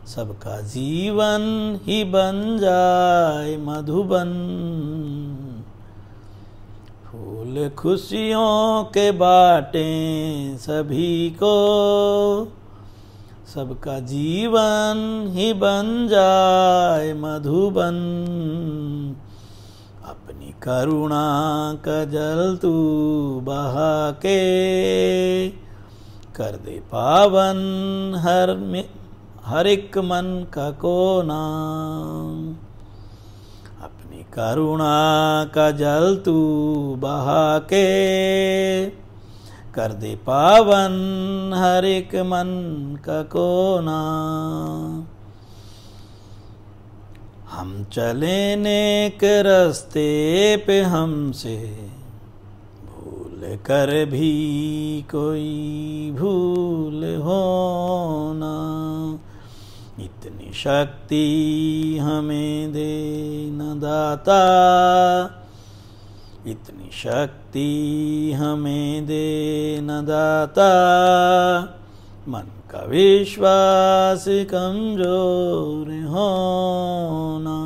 सबका जीवन ही बन जाए मधुबन। फूल खुशियों के बाटें सभी को, सबका जीवन ही बन जाए मधुबन। अपनी करुणा का जल तू बहा के, कर दे पावन हर एक मन का कोना। अपनी करुणा का जल तू बहा के, कर दे पावन हर एक मन का कोना। हम चले नेक रास्ते पे हमसे, भूल कर भी कोई भूल होना। इतनी शक्ति हमें दे न दाता, इतनी शक्ति हमें दे न दाता। मन का विश्वास कमजोर होना।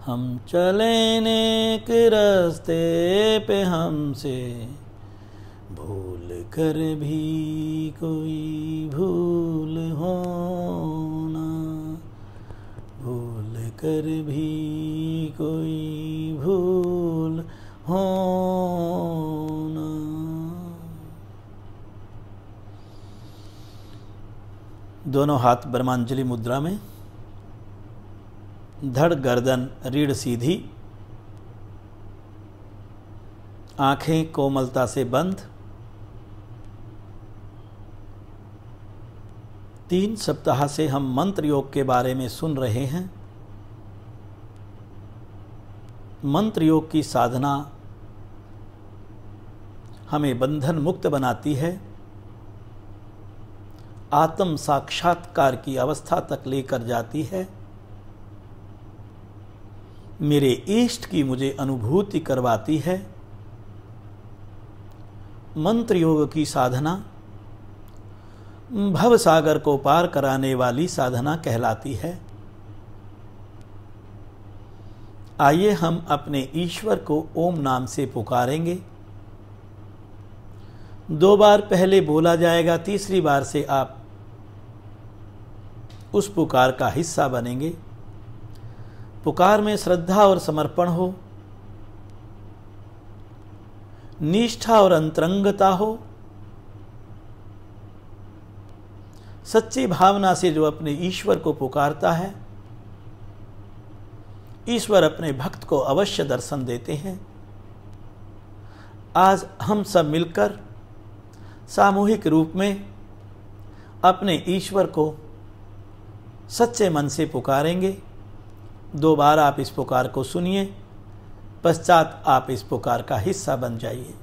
हम चले नेक रास्ते पे हमसे, भूल कर भी कोई भूल होना। भूल कर भी कोई भूल होना। दोनों हाथ ब्रह्मांजलि मुद्रा में, धड़ गर्दन रीढ़ सीधी, आंखें कोमलता से बंद। 3 सप्ताह से हम मंत्र योग के बारे में सुन रहे हैं। मंत्र योग की साधना हमें बंधन मुक्त बनाती है, आत्म साक्षात्कार की अवस्था तक लेकर जाती है। मेरे इष्ट की मुझे अनुभूति करवाती है। मंत्र योग की साधना भव सागर को पार कराने वाली साधना कहलाती है। आइए हम अपने ईश्वर को ओम नाम से पुकारेंगे। 2 बार पहले बोला जाएगा, तीसरी बार से आप उस पुकार का हिस्सा बनेंगे। पुकार में श्रद्धा और समर्पण हो, निष्ठा और अंतरंगता हो। सच्ची भावना से जो अपने ईश्वर को पुकारता है, ईश्वर अपने भक्त को अवश्य दर्शन देते हैं। आज हम सब मिलकर सामूहिक रूप में अपने ईश्वर को सच्चे मन से पुकारेंगे। 2 बार आप इस पुकार को सुनिए, पश्चात आप इस पुकार का हिस्सा बन जाइए।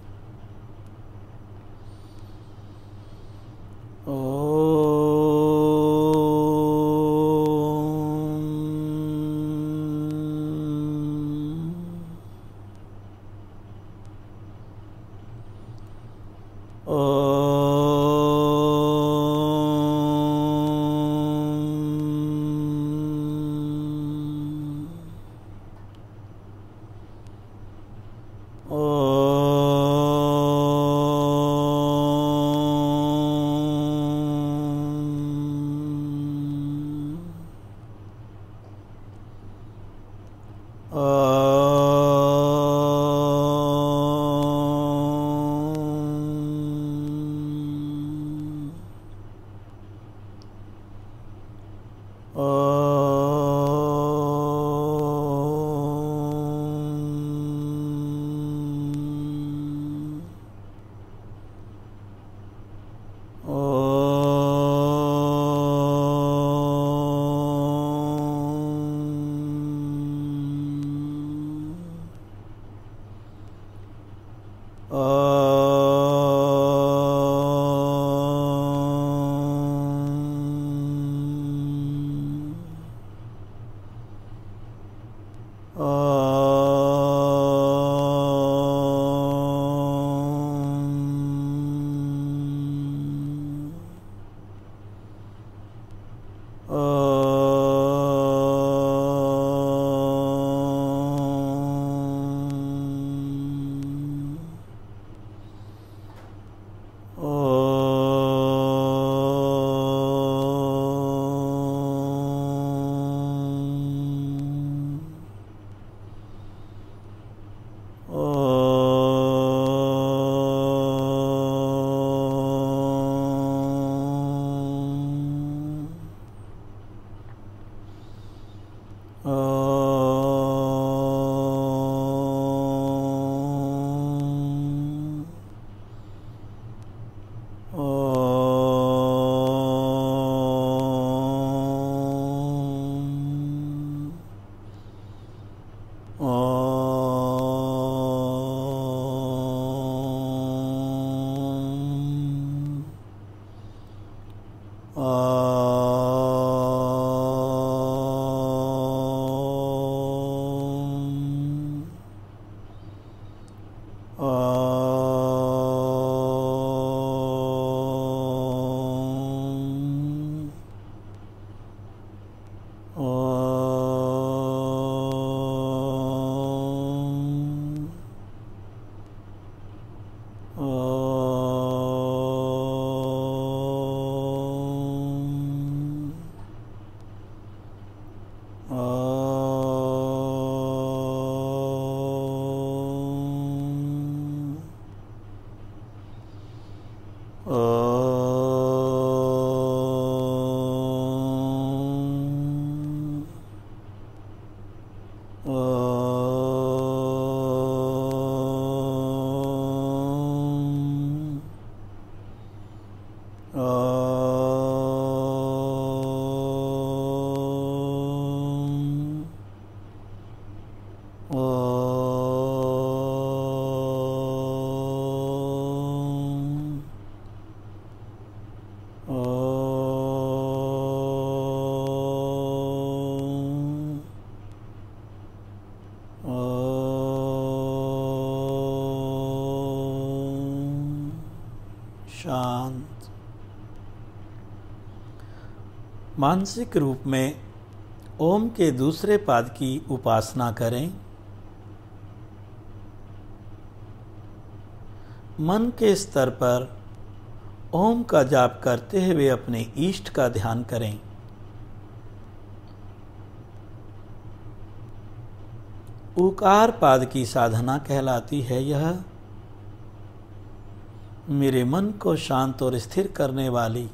शांत। मानसिक रूप में ओम के दूसरे पाद की उपासना करें। मन के स्तर पर ओम का जाप करते हुए अपने इष्ट का ध्यान करें। उकार पाद की साधना कहलाती है यह। मेरे मन को शांत और स्थिर करने वाली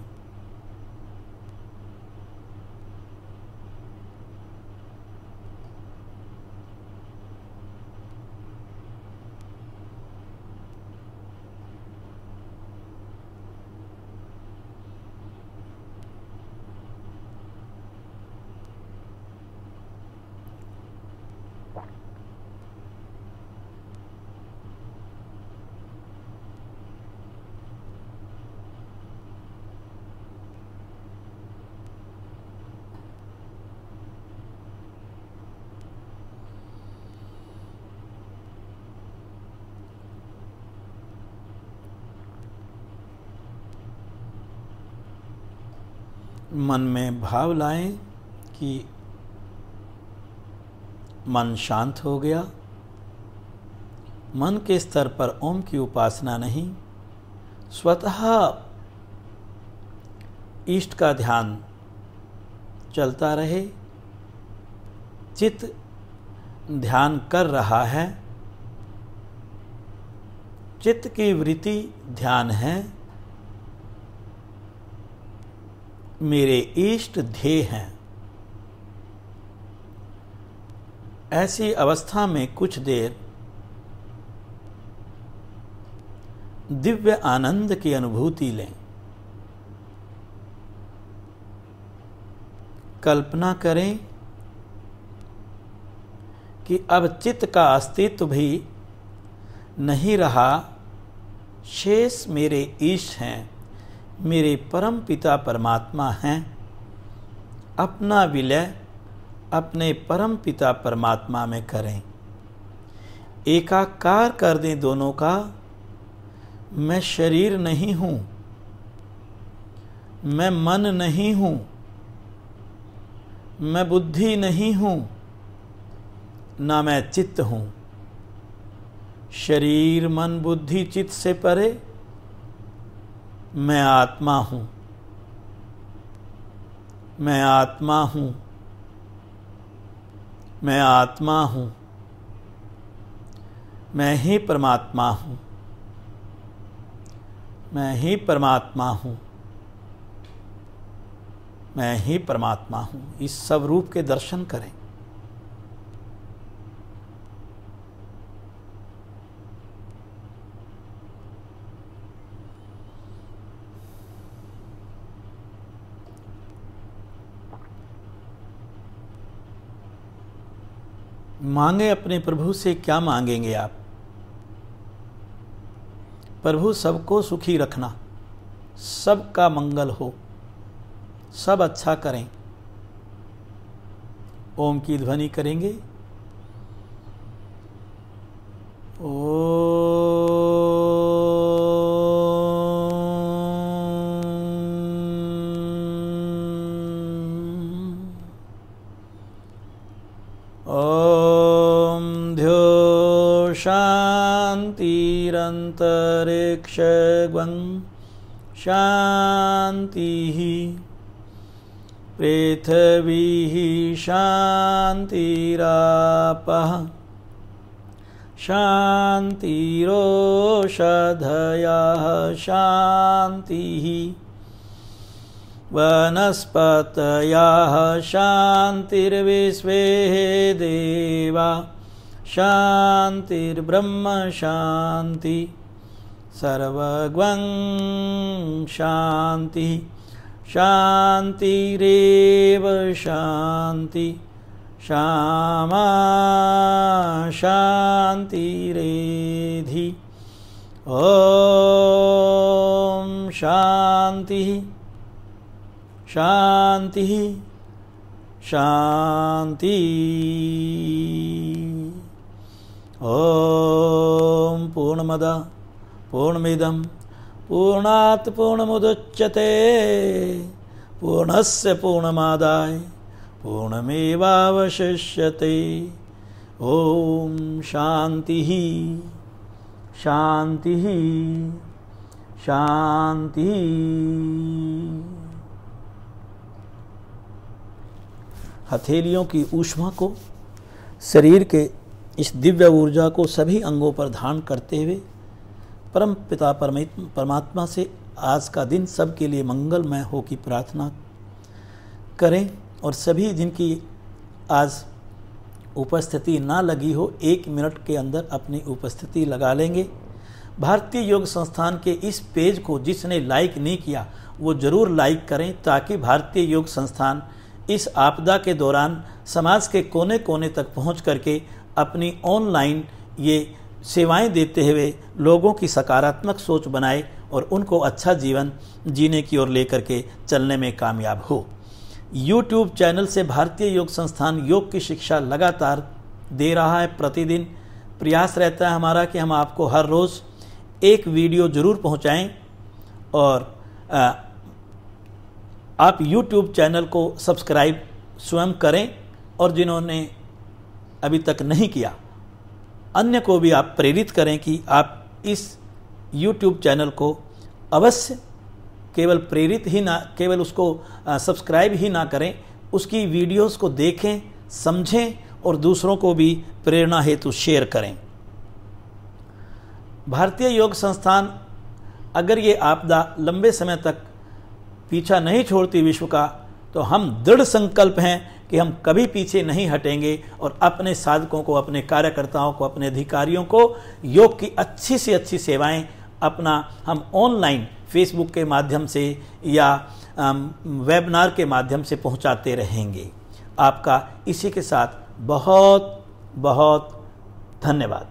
मन में भाव लाएं कि मन शांत हो गया। मन के स्तर पर ओम की उपासना नहीं, स्वतः इष्ट का ध्यान चलता रहे। चित्त ध्यान कर रहा है, चित्त की वृत्ति ध्यान है, मेरे इष्ट ध्येय हैं। ऐसी अवस्था में कुछ देर दिव्य आनंद की अनुभूति लें। कल्पना करें कि अब चित्त का अस्तित्व भी नहीं रहा, शेष मेरे इष्ट हैं, मेरे परम पिता परमात्मा हैं। अपना विलय अपने परम पिता परमात्मा में करें, एकाकार कर दें दोनों का। मैं शरीर नहीं हूं, मैं मन नहीं हूं, मैं बुद्धि नहीं हूं, ना मैं चित्त हूं। शरीर मन बुद्धि चित्त से परे मैं आत्मा हूं, मैं आत्मा हूं, मैं आत्मा हूं, मैं ही परमात्मा हूं, मैं ही परमात्मा हूं, मैं ही परमात्मा हूं। इस सब रूप के दर्शन करें। मांगे अपने प्रभु से, क्या मांगेंगे आप? प्रभु सबको सुखी रखना, सबका मंगल हो, सब अच्छा करें। ओम की ध्वनि करेंगे। शांतिरंतरिक्षगं शांतिः पृथिवी शांतिरापः शांतिरोषधयः शांतिः वनस्पतयः शांतिर्विश्वे देवा शांतिर्ब्रह्म शांति सर्वगं शांति शांतिरेव शांति श्यामा शांतिरेधि। ओम शांति शांति शांति। ओम पूर्णमद पूर्णमिदं पूर्णात् पूर्णमुदच्यते पूर्णस्य पूर्णमादाय पूर्णमेवावशिष्यते। ओम शांति शांति शांति। हथेलियों की ऊष्मा को, शरीर के इस दिव्य ऊर्जा को सभी अंगों पर धारण करते हुए परम पिता परमात्मा से आज का दिन सबके लिए मंगलमय हो की प्रार्थना करें। और सभी जिनकी आज उपस्थिति ना लगी हो, 1 मिनट के अंदर अपनी उपस्थिति लगा लेंगे। भारतीय योग संस्थान के इस पेज को जिसने लाइक नहीं किया वो ज़रूर लाइक करें, ताकि भारतीय योग संस्थान इस आपदा के दौरान समाज के कोने कोने तक पहुंच करके अपनी ऑनलाइन ये सेवाएं देते हुए लोगों की सकारात्मक सोच बनाए और उनको अच्छा जीवन जीने की ओर लेकर के चलने में कामयाब हो। YouTube चैनल से भारतीय योग संस्थान योग की शिक्षा लगातार दे रहा है। प्रतिदिन प्रयास रहता है हमारा कि हम आपको हर रोज़ एक वीडियो ज़रूर पहुंचाएं। और आप YouTube चैनल को सब्सक्राइब स्वयं करें, और जिन्होंने अभी तक नहीं किया अन्य को भी आप प्रेरित करें कि आप इस YouTube चैनल को अवश्य केवल प्रेरित ही ना, केवल उसको सब्सक्राइब ही ना करें, उसकी वीडियोस को देखें, समझें और दूसरों को भी प्रेरणा हेतु शेयर करें। भारतीय योग संस्थान अगर ये आपदा लंबे समय तक पीछा नहीं छोड़ती विश्व का, तो हम दृढ़ संकल्प हैं कि हम कभी पीछे नहीं हटेंगे और अपने साधकों को, अपने कार्यकर्ताओं को, अपने अधिकारियों को योग की अच्छी से अच्छी सेवाएं अपना हम ऑनलाइन फेसबुक के माध्यम से या वेबिनार के माध्यम से पहुंचाते रहेंगे। आपका इसी के साथ बहुत बहुत धन्यवाद।